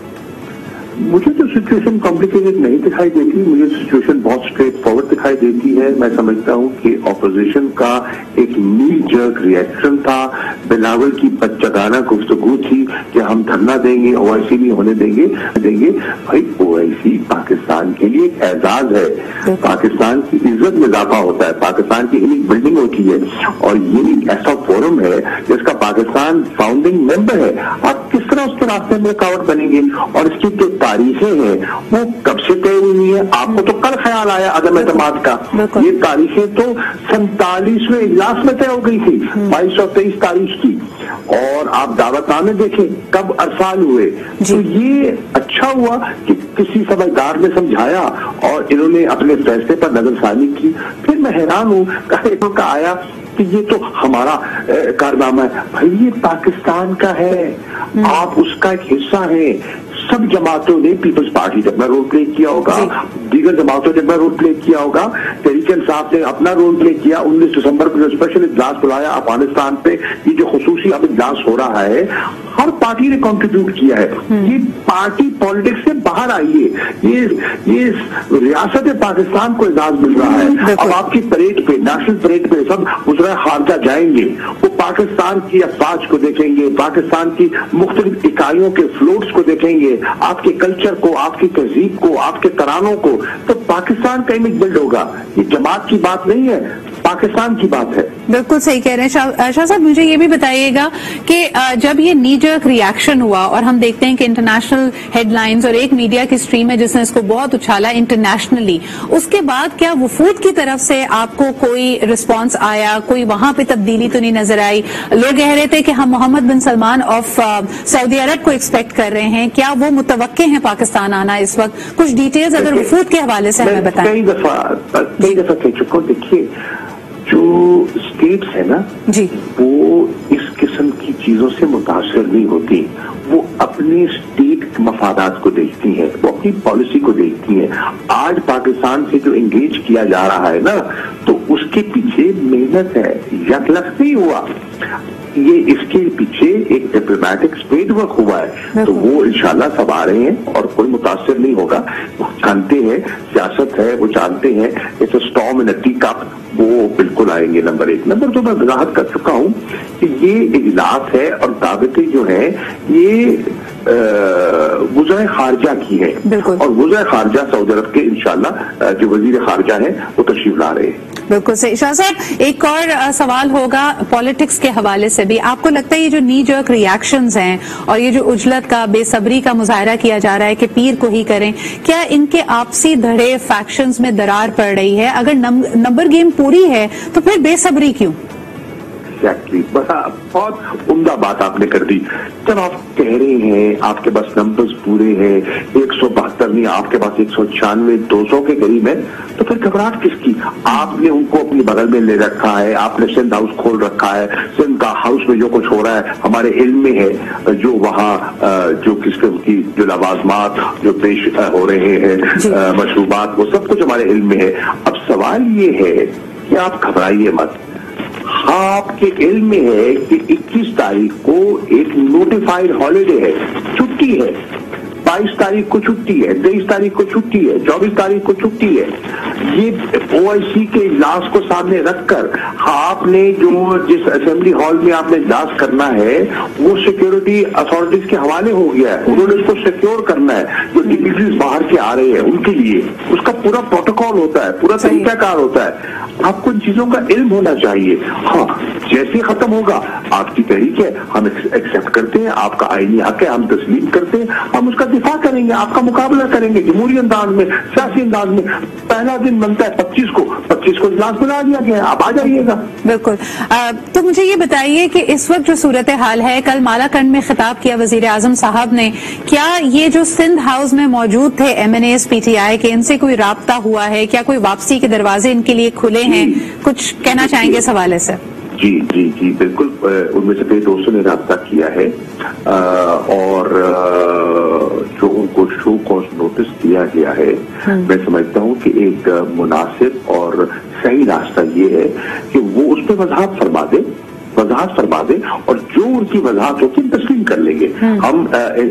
Speaker 15: मुझे तो सिचुएशन कॉम्प्लिकेटेड नहीं दिखाई देती, मुझे सिचुएशन बहुत स्ट्रेट फॉरवर्ड दिखाई देती है। मैं समझता हूँ कि ऑपोजिशन का एक नी जर्क रिएक्शन था, बिलावल की बच्चागाना गुफ्तगू थी कि हम धरना देंगे, OIC नहीं होने देंगे। भाई OIC पाकिस्तान के लिए एक एजाज है, पाकिस्तान की इज्जत में इजाफा होता है, पाकिस्तान की यूनिक बिल्डिंग होती है और ये ऐसा फोरम है जिसका पाकिस्तान फाउंडिंग मेंबर है। आप किस तरह उसके रास्ते में रुकावट बनेंगे? और इसकी तारीखें हैं वो कब से तय हुई है? आपको तो कल ख्याल आया अदम एतमाद का, ये तारीखें तो 47वें इजलास में तय हो गई थी 22 और 23 तारीख की, और आप दावतनामे देखें कब अरसाल हुए। तो ये अच्छा हुआ कि किसी समझदार ने समझाया और इन्होंने अपने फैसले पर नजरसानी की। फिर मैं हैरान हूँ का आया कि ये तो हमारा कारनामा है। भाई ये पाकिस्तान का है, आप उसका एक हिस्सा है। सब जमातों ने, पीपल्स पार्टी ने अपना रोल प्ले किया होगा, दीगर जमातों ने अपना रोल प्ले किया होगा, तहरीक स्पीकर साहब ने अपना रोल प्ले किया। 19 दिसंबर को जो स्पेशल इजलास बुलाया अफगानिस्तान पे, ये जो खुसूसी अब इजलास हो रहा है, हर पार्टी ने कंट्रीब्यूट किया है। ये पार्टी पॉलिटिक्स से बाहर आई है। ये रियासत पाकिस्तान को एजाज मिल रहा है। अब आपकी परेड पे, नेशनल परेड पे सब वज़ीर खारजा जाएंगे, वो पाकिस्तान की अफवाज को देखेंगे, पाकिस्तान की मुख्तलिफ इकाइयों के फ्लोट्स को देखेंगे, आपके कल्चर को, आपकी तहजीब को, आपके तरानों को, तो पाकिस्तान का इमेज बिल्ड होगा। ये जमात की बात नहीं है, पाकिस्तान की बात है।
Speaker 1: बिल्कुल सही कह रहे हैं शाह साहब। मुझे ये भी बताइएगा कि जब ये नी जर्क रिएक्शन हुआ और हम देखते हैं कि इंटरनेशनल हेडलाइंस और एक मीडिया की स्ट्रीम है जिसने इसको बहुत उछाला इंटरनेशनली, उसके बाद क्या वफूद की तरफ से आपको कोई रिस्पांस आया, कोई वहां पे तब्दीली तो नहीं नजर आई? लोग कह रहे थे कि हम मोहम्मद बिन सलमान ऑफ सऊदी अरब को एक्सपेक्ट कर रहे हैं, क्या वो मुतवक्के हैं पाकिस्तान आना इस वक्त? कुछ डिटेल्स अगर वफूद के हवाले से हमें बताएं।
Speaker 15: कई दफा कह चुका हूं। देखिए, जो स्टेट्स है ना जी, वो इस किस्म की चीजों से मुतासर नहीं होती। वो अपने स्टेट मफादात को देखती हैं, वो अपनी पॉलिसी को देखती हैं। आज पाकिस्तान से जो एंगेज किया जा रहा है ना, तो उसके पीछे मेहनत है, यकलख नहीं हुआ। ये इसके पीछे एक डिप्लोमेटिक स्पेड वर्क हुआ है, तो वो इंशाल्लाह सब आ रहे हैं और कोई मुतासर नहीं होगा। वो जानते हैं सियासत है, वो जानते हैं it's a storm in a tea cup, वो बिल्कुल आएंगे। नंबर एक। नंबर दो, मैं वजाहत कर चुका हूं कि ये इजलास है और दावतें जो है ये वज़ीर खारजा की है, और वज़ीर खारजा सऊदी अरब के इंशाल्लाह जो वजीर खारजा है वो तशरीफ ला रहे हैं।
Speaker 1: बिल्कुल सही। शाह साहब, एक और सवाल होगा पॉलिटिक्स के हवाले से भी। आपको लगता है ये जो नी जर्क रिएक्शंस हैं और ये जो उजलत का, बेसब्री का मुजाहरा किया जा रहा है कि पीर को ही करें, क्या इनके आपसी धड़े, फैक्शंस में दरार पड़ रही है? अगर नंबर गेम पूरी है तो फिर बेसब्री क्यों?
Speaker 15: एग्जैक्टली, बहुत उम्दा बात आपने कर दी। जब आप कह रहे हैं आपके पास नंबर्स पूरे हैं, 172 नहीं, आपके पास 196, 200 के करीब है, तो फिर घबराहट किसकी? आपने उनको अपनी बगल में ले रखा है, आपने सिंध हाउस खोल रखा है। सिंध का हाउस में जो कुछ हो रहा है हमारे इल्म में है, जो वहाँ जो किस्म की जो लवाजमात जो पेश हो रहे हैं, मशरूबात, वो सब कुछ हमारे इल्म में है। अब सवाल ये है कि आप घबराइए मत। आपके इल्म में है कि 21 तारीख को एक नोटिफाइड हॉलिडे है, छुट्टी है। 22 तारीख को छुट्टी है, 23 तारीख को छुट्टी है, 24 तारीख को छुट्टी है। ये OIC के इजलास को सामने रखकर आपने जो जिस असेंबली हॉल में आपने इजलास करना है वो सिक्योरिटी अथॉरिटीज के हवाले हो गया है। उन्होंने उसको सिक्योर करना है। जो डिग्रीज बाहर के आ रहे हैं उनके लिए उसका पूरा प्रोटोकॉल होता है, पूरा तरीकाकार होता है। आपको इन चीजों का इल्म होना चाहिए। हाँ, जैसे खत्म होगा आपकी तहरीक है, हम एक्सेप्ट करते हैं, आपका आईनी हक है, हम तस्लीम करते हैं, हम उसका दिफा करेंगे, आपका मुकाबला करेंगे जमहूरी अंदाज में, सियासी अंदाज में। पहला दिन बनता है 25 को इजलास बुला दिया गया, आप आ जाइएगा।
Speaker 1: बिल्कुल। तो मुझे ये बताइए कि इस वक्त जो सूरत हाल है, कल मालाकंड में खिताब किया वजीर आजम साहब ने, क्या ये जो सिंध हाउस में मौजूद थे MNAs PTI के, इनसे कोई राब्ता हुआ है? क्या कोई वापसी के दरवाजे इनके लिए खुले हैं? कुछ कहना चाहेंगे इस हवाले से?
Speaker 15: जी जी जी बिल्कुल, उनमें से कई दोस्तों ने राब्ता किया है और जो उनको शो कॉज नोटिस दिया गया है, मैं समझता हूँ कि एक मुनासिब और सही रास्ता ये है कि वो उस पर वजाहत फरमा दे और जो उनकी वजाहत होती है तस्लीम कर लेंगे। हम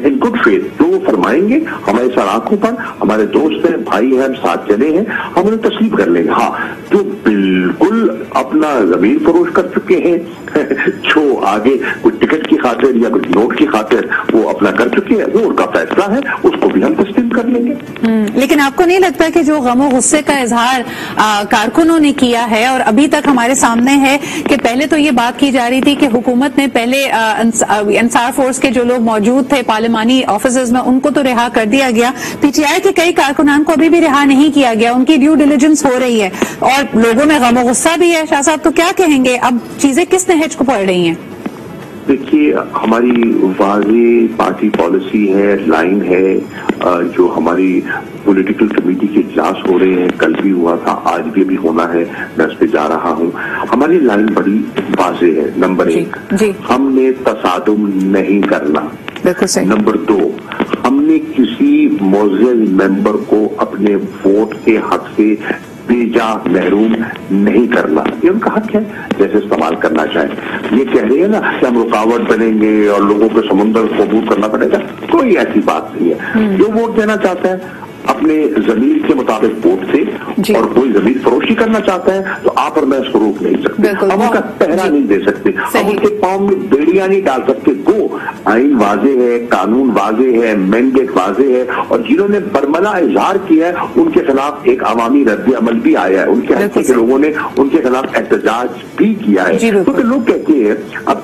Speaker 15: इन गुड फेथ जो वो फरमाएंगे हमारे सर आंखों पर, हमारे दोस्त हैं, भाई हैं, हम साथ चले हैं, हम उन्हें तस्लीम कर लेंगे। हाँ, जो बिल्कुल अपना जमीन फरोश कर चुके हैं, जो आगे कोई टिकट की खातिर या कोई नोट की खातिर वो अपना कर चुके हैं, वो उनका फैसला है, उसको भी हम तस्लीम कर लेंगे।
Speaker 1: लेकिन आपको नहीं लगता कि जो गम और गुस्से का इजहार कारकुनों ने किया है और अभी तक हमारे सामने है कि पहले तो ये बात की जा रही थी कि हुकूमत ने पहले अंसार फोर्स के जो लोग मौजूद थे पार्लिमानी ऑफिसर्स में उनको तो रिहा कर दिया गया, PTI के कई कारकुनान को अभी भी रिहा नहीं किया गया, उनकी ड्यू डिलिजेंस हो रही है और लोगों में गम और गुस्सा भी है। शाह साहब, तो क्या कहेंगे, अब चीजें किस नहज को पड़ रही हैं?
Speaker 15: देखिए, हमारी वाज़ेह पार्टी पॉलिसी है, लाइन है, जो हमारी पॉलिटिकल कमेटी के इजलास हो रहे हैं, कल भी हुआ था, आज भी होना है, मैं उस पर जा रहा हूँ। हमारी लाइन बड़ी वाज़ेह है। नंबर 1, हमने तसादुम नहीं करना। नंबर 2, हमने किसी मोअज़्ज़ज़ मेंबर को अपने वोट के हक से बेजा महरूम नहीं करना, ये उनका हक है, जैसे इस्तेमाल करना चाहे। ये कह रही है ना कि हम रुकावट बनेंगे और लोगों के समुद्र को दूर करना पड़ेगा, कोई ऐसी बात नहीं है। जो वोट देना चाहता है अपने जमीन के मुताबिक वोट से, और कोई जमीन फरोशी करना चाहता है तो आप और मैं उसको रोक नहीं सकते, हम उनका पहरा नहीं दे सकते, हम उनके पाँव में बेड़ियां नहीं डाल सकते। वो आइन वाजे है, कानून वाजे है, मैंडेट वाजे है, और जिन्होंने बरमला इजहार किया है उनके खिलाफ एक अवामी रद्द अमल भी आया है, उनके हल्के के लोगों ने उनके खिलाफ एहतजाज भी किया है। क्योंकि लोग कहते हैं अब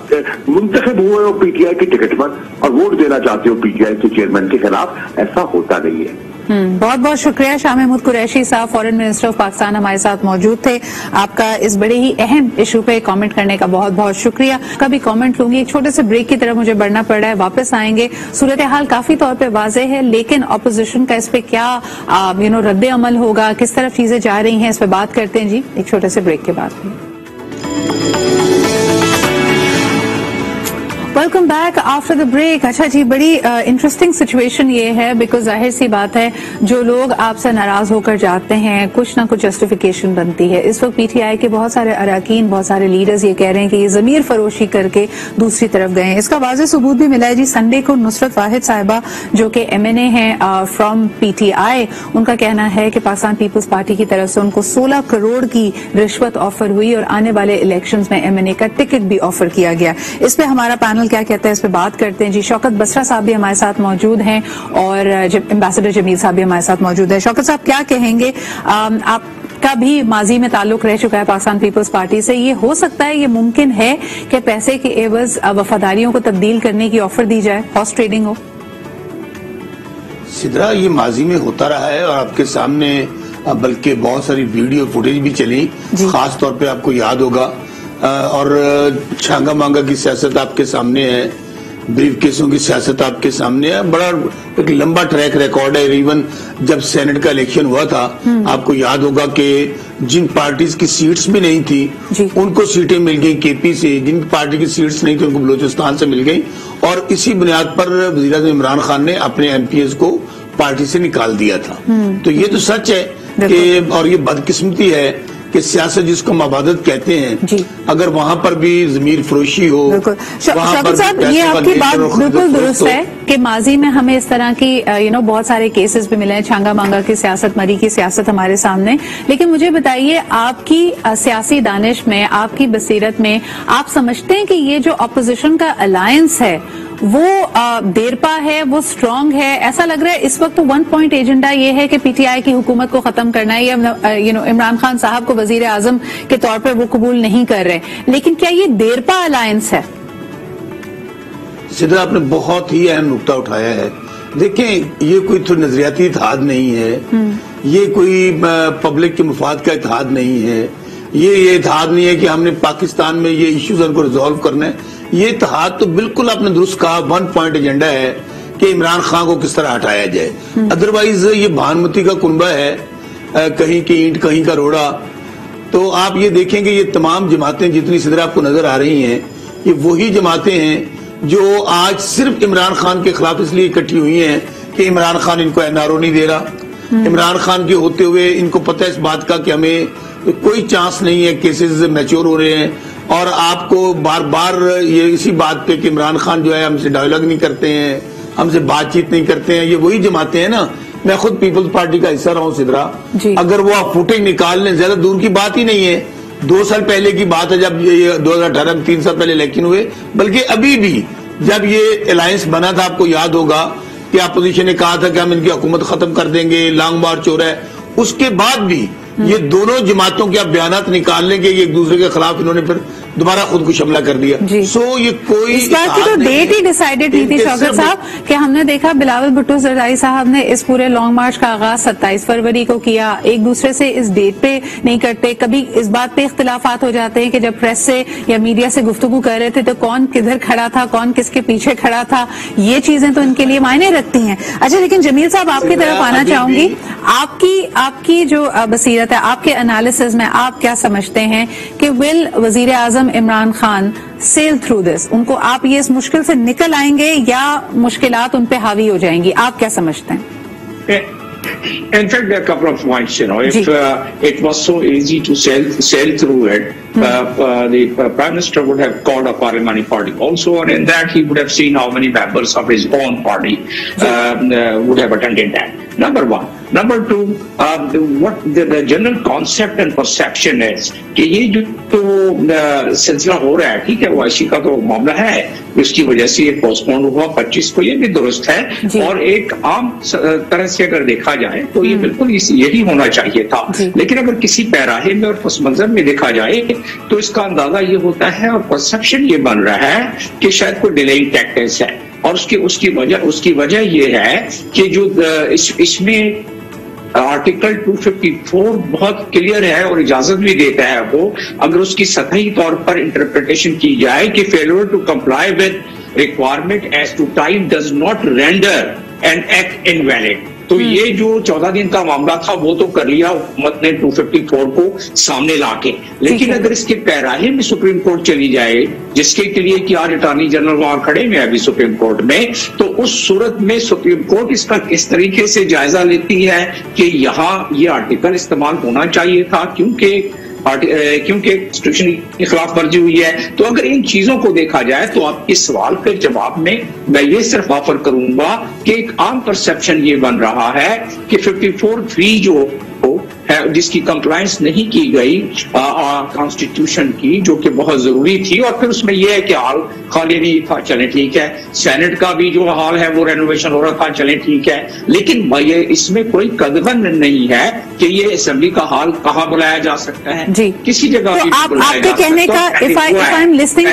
Speaker 15: मुंतखब हुए हो पीटीआई की टिकट पर और वोट देना चाहते हो पीटीआई के चेयरमैन के खिलाफ, ऐसा होता नहीं है।
Speaker 1: बहुत बहुत शुक्रिया। शाह महमूद कुरैशी साहब, फॉरेन मिनिस्टर ऑफ पाकिस्तान, हमारे साथ मौजूद थे। आपका इस बड़े ही अहम इशू पे कमेंट करने का बहुत बहुत शुक्रिया। कभी कमेंट लूंगी, एक छोटे से ब्रेक की तरफ मुझे बढ़ना पड़ रहा है, वापस आएंगे। सूरत हाल काफी तौर पे वाजे है, लेकिन अपोजिशन का इस पे क्या रद्द अमल होगा, किस तरफ चीजें जा रही हैं, इस पे बात करते हैं जी एक छोटे से ब्रेक के बाद। Welcome back after the break. अच्छा जी, बड़ी इंटरेस्टिंग सिचुएशन ये है, बिकॉज जाहिर सी बात है जो लोग आपसे नाराज होकर जाते हैं कुछ ना कुछ जस्टिफिकेशन बनती है। इस वक्त पीटीआई के बहुत सारे अरकान, बहुत सारे लीडर्स ये कह रहे हैं कि ये जमीर फरोशी करके दूसरी तरफ गए हैं। इसका वाज़ेह सबूत भी मिला है जी। संडे को नुसरत वाहिद साहिबा जो कि MNA हैं फ्रॉम पीटीआई, उनका कहना है कि पाकिस्तान पीपल्स पार्टी की तरफ से उनको 16 करोड़ की रिश्वत ऑफर हुई और आने वाले इलेक्शंस में MNA का टिकट भी ऑफर किया गया। इस पे हमारा पैनल क्या कहता है, इस पे बात करते हैं जी। शौकत बसरा साहब भी हमारे साथ मौजूद हैं और एम्बेसडर जमील साहब भी हमारे साथ मौजूद है। शौकत साहब क्या कहेंगे, आपका भी माजी में ताल्लुक रह चुका है पाकिस्तान पीपल्स पार्टी से, ये हो सकता है, ये मुमकिन है कि पैसे के एवज वफादारियों को तब्दील करने की ऑफर दी जाए, हॉर्स ट्रेडिंग हो?
Speaker 16: सिदरा, ये माजी में होता रहा है और आपके सामने बल्कि बहुत सारी वीडियो फुटेज भी चली, खास तौर पे आपको याद होगा, और छांगा मांगा की सियासत आपके सामने है, ब्रीफ केसों की सियासत आपके सामने है। बड़ा एक लंबा ट्रैक रिकॉर्ड है। इवन जब सेनेट का इलेक्शन हुआ था, आपको याद होगा कि जिन पार्टीज की सीट्स भी नहीं थी उनको सीटें मिल गई केपी से, जिन पार्टी की सीट्स नहीं थी उनको बलूचिस्तान से मिल गई, और इसी बुनियाद पर वज़ीर-ए-आज़म इमरान खान ने अपने MPs को पार्टी से निकाल दिया था। तो ये तो सच है कि, और ये बदकिस्मती है कि सियासत जिसको मबादत कहते हैं, अगर वहाँ पर भी जमीर फरोशी हो,
Speaker 1: शौकत साहब ये आपकी बात बिल्कुल दुरुस्त है कि माजी में हमें इस तरह की बहुत सारे केसेस भी मिले हैं, छांगा मांगा की सियासत, मरी की सियासत हमारे सामने। लेकिन मुझे बताइए, आपकी सियासी दानिश में, आपकी बसीरत में, आप समझते हैं कि ये जो अपोजिशन का अलायंस है वो देरपा है, वो स्ट्रांग है? ऐसा लग रहा है इस वक्त तो 1 पॉइंट एजेंडा ये है कि पीटीआई की हुकूमत को खत्म करना है, या इमरान खान साहब को वजीर आजम के तौर पर वो कबूल नहीं कर रहे, लेकिन क्या ये देरपा अलायंस है?
Speaker 16: सिद्रा, आपने बहुत ही अहम नुकता उठाया है। देखें, ये कोई तो नजरियाती इत्तेहाद नहीं है, ये कोई पब्लिक के मुफाद का इत्तेहाद नहीं है, ये इत्तेहाद नहीं है कि हमने पाकिस्तान में ये इश्यूज को रिजॉल्व करना है। ये इत्तेहाद तो बिल्कुल आपने दुरुस्त कहा, 1 पॉइंट एजेंडा है कि इमरान खान को किस तरह हटाया जाए। अदरवाइज ये भानुमती का कुनबा है, कहीं की ईंट कहीं का रोड़ा। तो आप ये देखेंगे ये तमाम जमातें जितनी सिदरा आपको नजर आ रही हैं, ये वही जमातें हैं जो आज सिर्फ इमरान खान के खिलाफ इसलिए इकट्ठी हुई हैं कि इमरान खान इनको NRO नहीं दे रहा। इमरान खान के होते हुए इनको पता है इस बात का कि हमें कोई चांस नहीं है, केसेस मैच्योर हो रहे हैं, और आपको बार बार ये इसी बात पे कि इमरान खान जो है हमसे डायलॉग नहीं करते हैं, हमसे बातचीत नहीं करते हैं। ये वही जमाते हैं ना, मैं खुद पीपल्स पार्टी का हिस्सा रहा हूँ सिदरा, अगर वो आप फुटेज निकाल लें, ज्यादा दूर की बात ही नहीं है, 2 साल पहले की बात है जब ये 2018 में 3 साल पहले इलेक्शन हुए, बल्कि अभी भी जब ये अलायंस बना था, आपको याद होगा कि अपोजिशन ने कहा था कि हम इनकी हुकूमत खत्म कर देंगे, लॉन्ग मार्च हो रहा है। उसके बाद भी ये दोनों जमातों के आप बयानात निकाल लेंगे कि एक दूसरे के खिलाफ इन्होंने फिर दोबारा खुद को हमला कर दिया। सो ये कोई
Speaker 1: इस बात की तो डेट ही डिसाइडेड नहीं थी शौकत साहब, कि हमने देखा बिलावल भुट्टो जरदारी साहब ने इस पूरे लॉन्ग मार्च का आगाज 27 फरवरी को किया। एक दूसरे से इस डेट पे नहीं करते, कभी इस बात पे इख्तिलाफात हो जाते हैं कि जब प्रेस से या मीडिया से गुफ्तगू कर रहे थे तो कौन किधर खड़ा था, कौन किसके पीछे खड़ा था, ये चीजें तो इनके लिए मायने रखती हैं। अच्छा, लेकिन जमील साहब आपकी तरफ आना चाहूंगी, आपकी जो बसीरत है, आपके एनालिसिस में आप क्या समझते हैं कि विल वजीर आजम Imran Khan sell through this, उनको आप ये इस मुश्किल से निकल आएंगे या मुश्किलात उन पे हावी हो जाएंगी? आप क्या समझते हैं?
Speaker 14: In fact, there are a couple of points. If it was so easy to sail through it, the Prime Minister would have called a parliamentary party also, and in that he would have seen how many members of his own party would have attended that. Number one. Number two, what the general concept and perception is کہ یہ جو سلسلہ ہو رہا ہے ٹھیک ہے وائسی کا تو معاملہ ہے اس کی وجہ سے یہ پوسٹ پون ہوا 25 کو یہ بھی درست ہے اور ایک عام طرح سے اگر دیکھا جائے تو یہ بالکل یہی ہونا چاہیے تھا لیکن اگر کسی پیراہے میں اور پس منظر میں دیکھا جائے تو اس کا اندازہ یہ ہوتا ہے اور پرسپشن یہ بن رہا ہے کہ شاید کوئی ڈیلیئنگ ٹیکٹکس ہے اور اس کی وجہ یہ ہے کہ جو اس میں آرٹیکل 254 بہت کلیئر ہے اور اجازت بھی دیتا ہے وہ اگر اس کی سطحی طور پر انٹرپریٹیشن کی جائے کہ failure to comply with requirement as to time does not render an act invalid تو یہ جو 14 دن کا معاملہ تھا وہ تو کر لیا حکومت نے 254 کو سامنے لا کے لیکن اگر اس کے پیراہے میں سپریم کورٹ چلی جائے جس کے لیے کہ آج اٹارنی جنرل وہاں کھڑے میں ابھی سپریم کورٹ میں تو اس صورت میں سپریم کورٹ اس کا کس طریقے سے جائزہ لیتی ہے کہ یہاں یہ آرٹیکل استعمال ہونا چاہیے تھا کیونکہ کانسٹیٹیوشن کی خلاف ورزی ہوئی ہے تو اگر ان چیزوں کو دیکھا جائے تو آپ کے سوال کے جواب میں یہ صرف آفر کروں گا کہ ایک عام پرسپشن یہ بن رہا ہے کہ 54(3) جو جس کی کمپلائنس نہیں کی گئی کانسٹیٹیوشن کی جو کہ بہت ضروری تھی اور پھر اس میں یہ ہے کہ حال خالی نہیں تھا چلیں ٹھیک ہے سینٹ کا بھی جو حال ہے وہ رینوویشن ہو رہا تھا چلیں ٹھیک ہے لیکن اس میں کوئی قدغن نہیں ہے کہ یہ اسمبلی کا حال کہاں بلایا جا سکتا ہے کسی جگہ بھی بلایا جا سکتا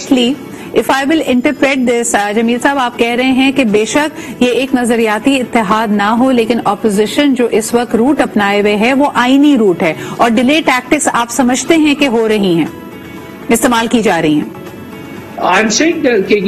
Speaker 14: ہے
Speaker 1: If I will interpret this, جمیل صاحب آپ کہہ رہے ہیں کہ بے شک یہ ایک نظریاتی اتحاد نہ ہو لیکن اپوزیشن جو اس وقت روٹ اپنائے ہوئے ہے وہ آئینی روٹ ہے اور ڈیلے ٹیکٹکس آپ سمجھتے ہیں کہ ہو رہی ہیں استعمال کی جا رہی ہیں
Speaker 14: I'm saying کہ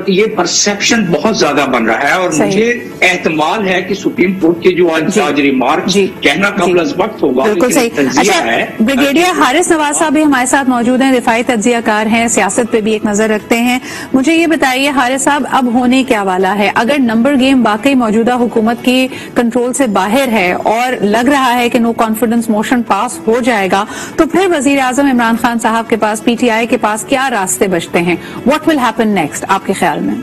Speaker 14: یہ پرسپشن بہت زیادہ بن رہا ہے اور مجھے احتمال ہے کہ سپریم کورٹ کے جو آج ریمارک کہنا قبل از وقت ہوگا
Speaker 1: بالکل صحیح اچھا بریگیڈیئر حارث نواز صاحب بھی ہمارے ساتھ موجود ہیں رفاعی تجزیہ کار ہیں سیاست پہ بھی ایک نظر رکھتے ہیں مجھے یہ بتائیے حارث صاحب اب ہونے کیا والا ہے اگر نمبر گیم واقعی موجودہ حکومت کی کنٹرول سے باہر ہے اور لگ رہا ہے کہ نو کانفیڈنس موشن پاس ہو جائے گا تو پھر وزیر اعظم عمران خان صاحب کے پاس پی ٹی آئی کے پاس کیا راستے بچتے ہیں What will happen next آپ کے خیال میں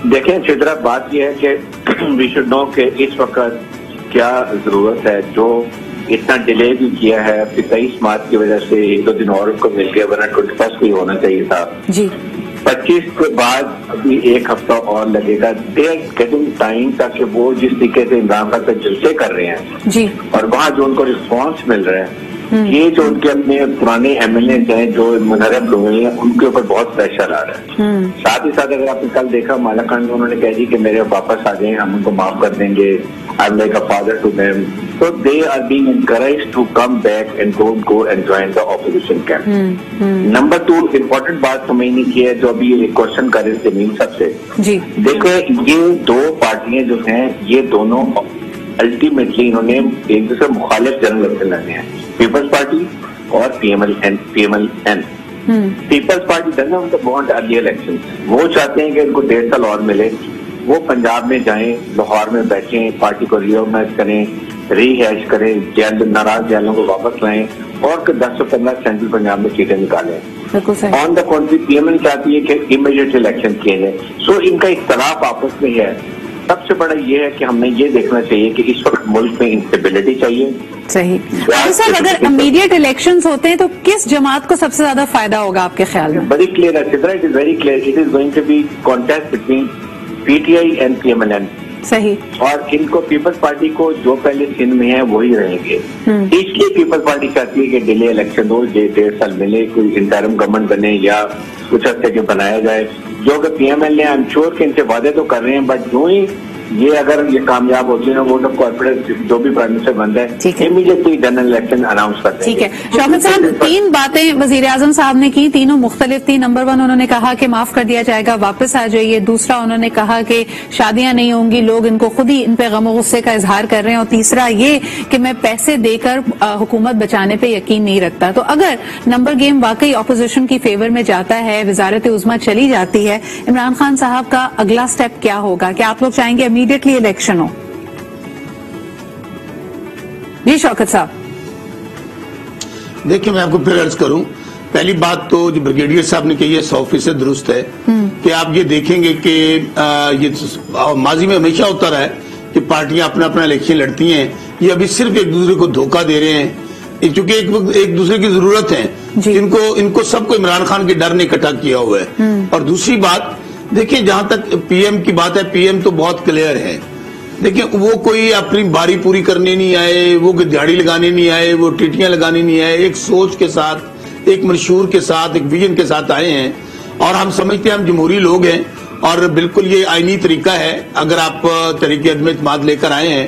Speaker 15: دیکھیں چترا بات یہ ہے کہ وی شوڈ نو کہ اس وقت کیا ضرورت ہے جو اتنا ڈیلے بھی کیا ہے 23 مارچ کی وجہ سے 1-2 دن اور کو مل گیا ورنہ 21 کو ہی ہونا چاہیے تھا
Speaker 1: جی
Speaker 15: 25 کے بعد ابھی 1 ہفتہ اور لگے گا دے آر گیٹنگ ٹائم تاکہ وہ جس طریقے سے عمران خان پہ جلسے کر رہے ہیں
Speaker 1: جی اور
Speaker 15: وہاں جو ان کو رسپانس مل رہا ہے یہ جو ان کے اپنے پرانے ایم ایل اے ہیں جو منحرف ہوئے ہیں ان کے اوپر بہت پریشر آ رہا ہے ساتھ ہی ساتھ اگر آپ نے کل دیکھا مالا خان انہوں نے کہہ دی کہ میرے واپس آ جائیں ہم ان کو معاف کر دیں گے I'm like a father to them so they are being encouraged to come back and don't go and join the opposition camp number 2 important بات سمجھنے کی ہے جو ابھی ایک کوشچن کر رہے تھے میم صاحب سے دیکھیں یہ 2 پارٹیاں جو ہیں یہ دونوں الٹیمیٹلی انہوں نے ایک دوسرے مخالف جنرل الیکشن لڑنے ہیں پیپلز پارٹی اور P M L N Peoples Party doesn't want early election وہ چاہتے ہیں کہ ان کو 1.5 سال اور ملے وہ پنجاب میں جائیں لاہور میں بیٹھیں پارٹی کو ری آرگنائز کریں ری ہیش کریں ناراض جیلوں کو واپس لائیں اور 10 سے 15 سینٹرل پنجاب میں سیٹیں نکالیں on the country P M L چاہتی ہے کہ امیڈیٹ الیکشن کیے جائیں سو ان کا اختلاف آپس میں ہے سب سے بڑا یہ ہے کہ ہم نے یہ دیکھنا چاہیے کہ اس وقت ملک میں انسٹیبلٹی چاہیے
Speaker 1: صحیح صاحب اگر امیڈیٹ الیکشنز ہوتے ہیں تو کس جماعت کو سب سے زیادہ فائدہ ہوگا آپ کے خیال میں
Speaker 15: بڑی کلیئر ہے it is very clear it is going to be contest between P T I and P M L N
Speaker 1: صحیح
Speaker 15: اور ان کو پیپلز پارٹی کو جو پہلے سندھ میں ہیں وہی رہیں گے اس لیے پیپلز پارٹی چاہتی ہے کہ ڈیلے الیکشن ہو 1.5 سال ملے کوئی انٹرم گورنمنٹ بنے یا کچھ عرصے کے بنایا جائے جو کہ پی ایم ایل نے آئی ایم شیور کہ ان سے وعدے تو کر رہے ہیں بٹ جو ہی یہ اگر یہ کامیاب ہوتی ہے نا ووٹ آف کانفیڈنس جو بھی پرائم منسٹر بنتا ہے امیڈیٹلی جنرل الیکشن اناؤنس کرتے ہیں
Speaker 1: ٹھیک ہے شوکت صاحب 3 باتیں وزیر اعظم صاحب نے کی تینوں مختلف تھی نمبر 1 انہوں نے کہا کہ معاف کر دیا جائے گا واپس آ جائیے دوسرا انہوں نے کہا کہ شادیاں نہیں ہوں گی لوگ ان کو خود ہی ان پہ غم و غصے کا اظہار کر رہے ہیں اور تیسرا یہ کہ میں پیسے دے کر حکومت بچانے پہ یقین نہیں رکھتا تو اگر نمبر گیم واقعی اپوزیشن کی فیور میں جاتا ہے وزارت عظمیٰ چلی جاتی ہے عمران خان صاحب کا اگلا سٹیپ کیا ہوگا کہ آپ لوگ چاہیں گے امیڈیٹلی الیکشن ہو جی شوکت صاحب.
Speaker 16: دیکھیں میں آپ کو پھر عرض کروں, پہلی بات تو جو بریگیڈیئر صاحب نے کہی ہے 100% درست ہے کہ آپ یہ دیکھیں گے کہ یہ ماضی میں ہمیشہ ہوتا رہا ہے کہ پارٹیاں اپنا اپنا الیکشن لڑتی ہیں, یہ ابھی صرف ایک دوسرے کو دھوکہ دے رہے ہیں چونکہ ایک دوسرے کی ضرورت ہے. ان کو سب کو عمران خان کے ڈر نے اکٹھا کیا ہوا ہے. اور دوسری بات دیکھیں, جہاں تک پی ایم کی بات ہے, پی ایم تو بہت کلیئر ہے. دیکھیں وہ کوئی اپنی باری پوری کرنے نہیں آئے, وہ دیہڑی لگانے نہیں آئے, وہ ٹیٹیاں لگانے نہیں آئے, ایک سوچ کے ساتھ, ایک منشور کے ساتھ, ایک ویژن کے ساتھ آئے ہیں. اور ہم سمجھتے ہیں ہم جمہوری لوگ ہیں اور بالکل یہ آئینی طریقہ ہے اگر آپ تحریک عدم اعتماد لے کر آئے ہیں.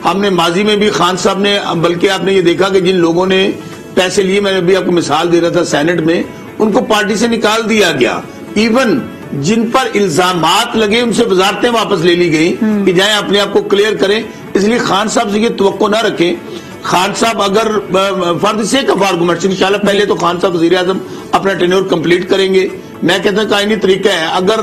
Speaker 16: ہم نے ماضی میں بھی خان صاحب نے, بلکہ آپ نے یہ دیکھا کہ جن لوگوں نے پیسے لیے, میں ابھی آپ کو مثال دے رہا تھا سینٹ میں, ان کو پارٹی سے نکال دیا گیا. ایون جن پر الزامات لگے ان سے وزارتیں واپس لے لی گئی کہ جائیں اپنے آپ کو کلیئر کریں. اس لیے خان صاحب سے یہ توقع نہ رکھیں. خان صاحب اگر for the sake of arguments انشاءاللہ پہلے تو خان صاحب وزیر اعظم اپنا ٹینیور کمپلیٹ کریں گے. میں کہتا ہوں کہ آئینی طریقہ ہے, اگر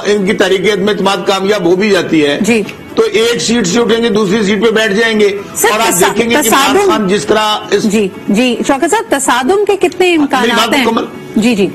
Speaker 16: ان کی تحریک عدم اعتماد کامیاب ہو بھی جاتی ہے تو ایک سیٹ سے اٹھیں گے, دوسری سیٹ پہ بیٹھ جائیں گے, اور آپ دیکھیں گے کہ عمران خان جس طرح
Speaker 1: جی شوکت صاحب تصادم کے کتنے امکانات ہیں؟ جی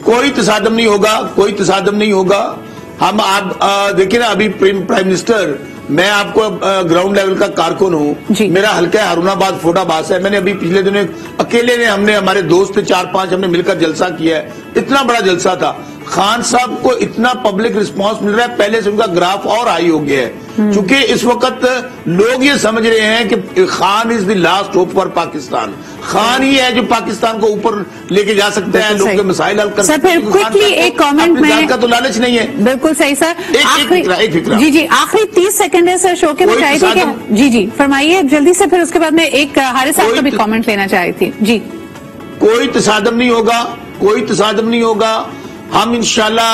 Speaker 16: کوئی تصادم نہیں ہوگا, کوئی تصادم نہیں ہوگا. ہم آپ دیکھیں نا, ابھی پرائم منسٹر, میں آپ کو گراؤنڈ لیول کا کارکن ہوں, میرا حلقہ ہارون آباد فوٹا باس ہے. میں نے ابھی پچھلے دنوں اکیلے نے, ہم نے ہمارے دوست 4-5 ہم نے مل کر جلسہ کیا ہے, اتنا بڑا جلسہ تھا. خان صاحب کو اتنا پبلک رسپانس مل رہا ہے, پہلے سے ان کا گراف اور ہائی ہو گیا ہے. چونکہ اس وقت لوگ یہ سمجھ رہے ہیں کہ Khan is the last hope for Pakistan. Khan ہی ہے جو پاکستان کو اوپر لے کے جا سکتے ہیں, لوگ کے مسائل حل کر سکتے ہیں.
Speaker 1: کوئکلی ایک کامنٹ میں,
Speaker 16: کا تو لالچ نہیں ہے.
Speaker 1: بالکل صحیح سر.
Speaker 16: ایک فکرہ
Speaker 1: جی آخری 30 سیکنڈ ہے سر شو کے, میں چاہی تھی کہ جی فرمائیے جلدی سے, پھر اس کے بعد میں ایک حارث صاحب کا بھی کامنٹ لینا چاہی تھی. جی
Speaker 16: کوئی تصادم نہیں ہوگا, کوئی تصادم نہیں ہوگا. ہم انشاءاللہ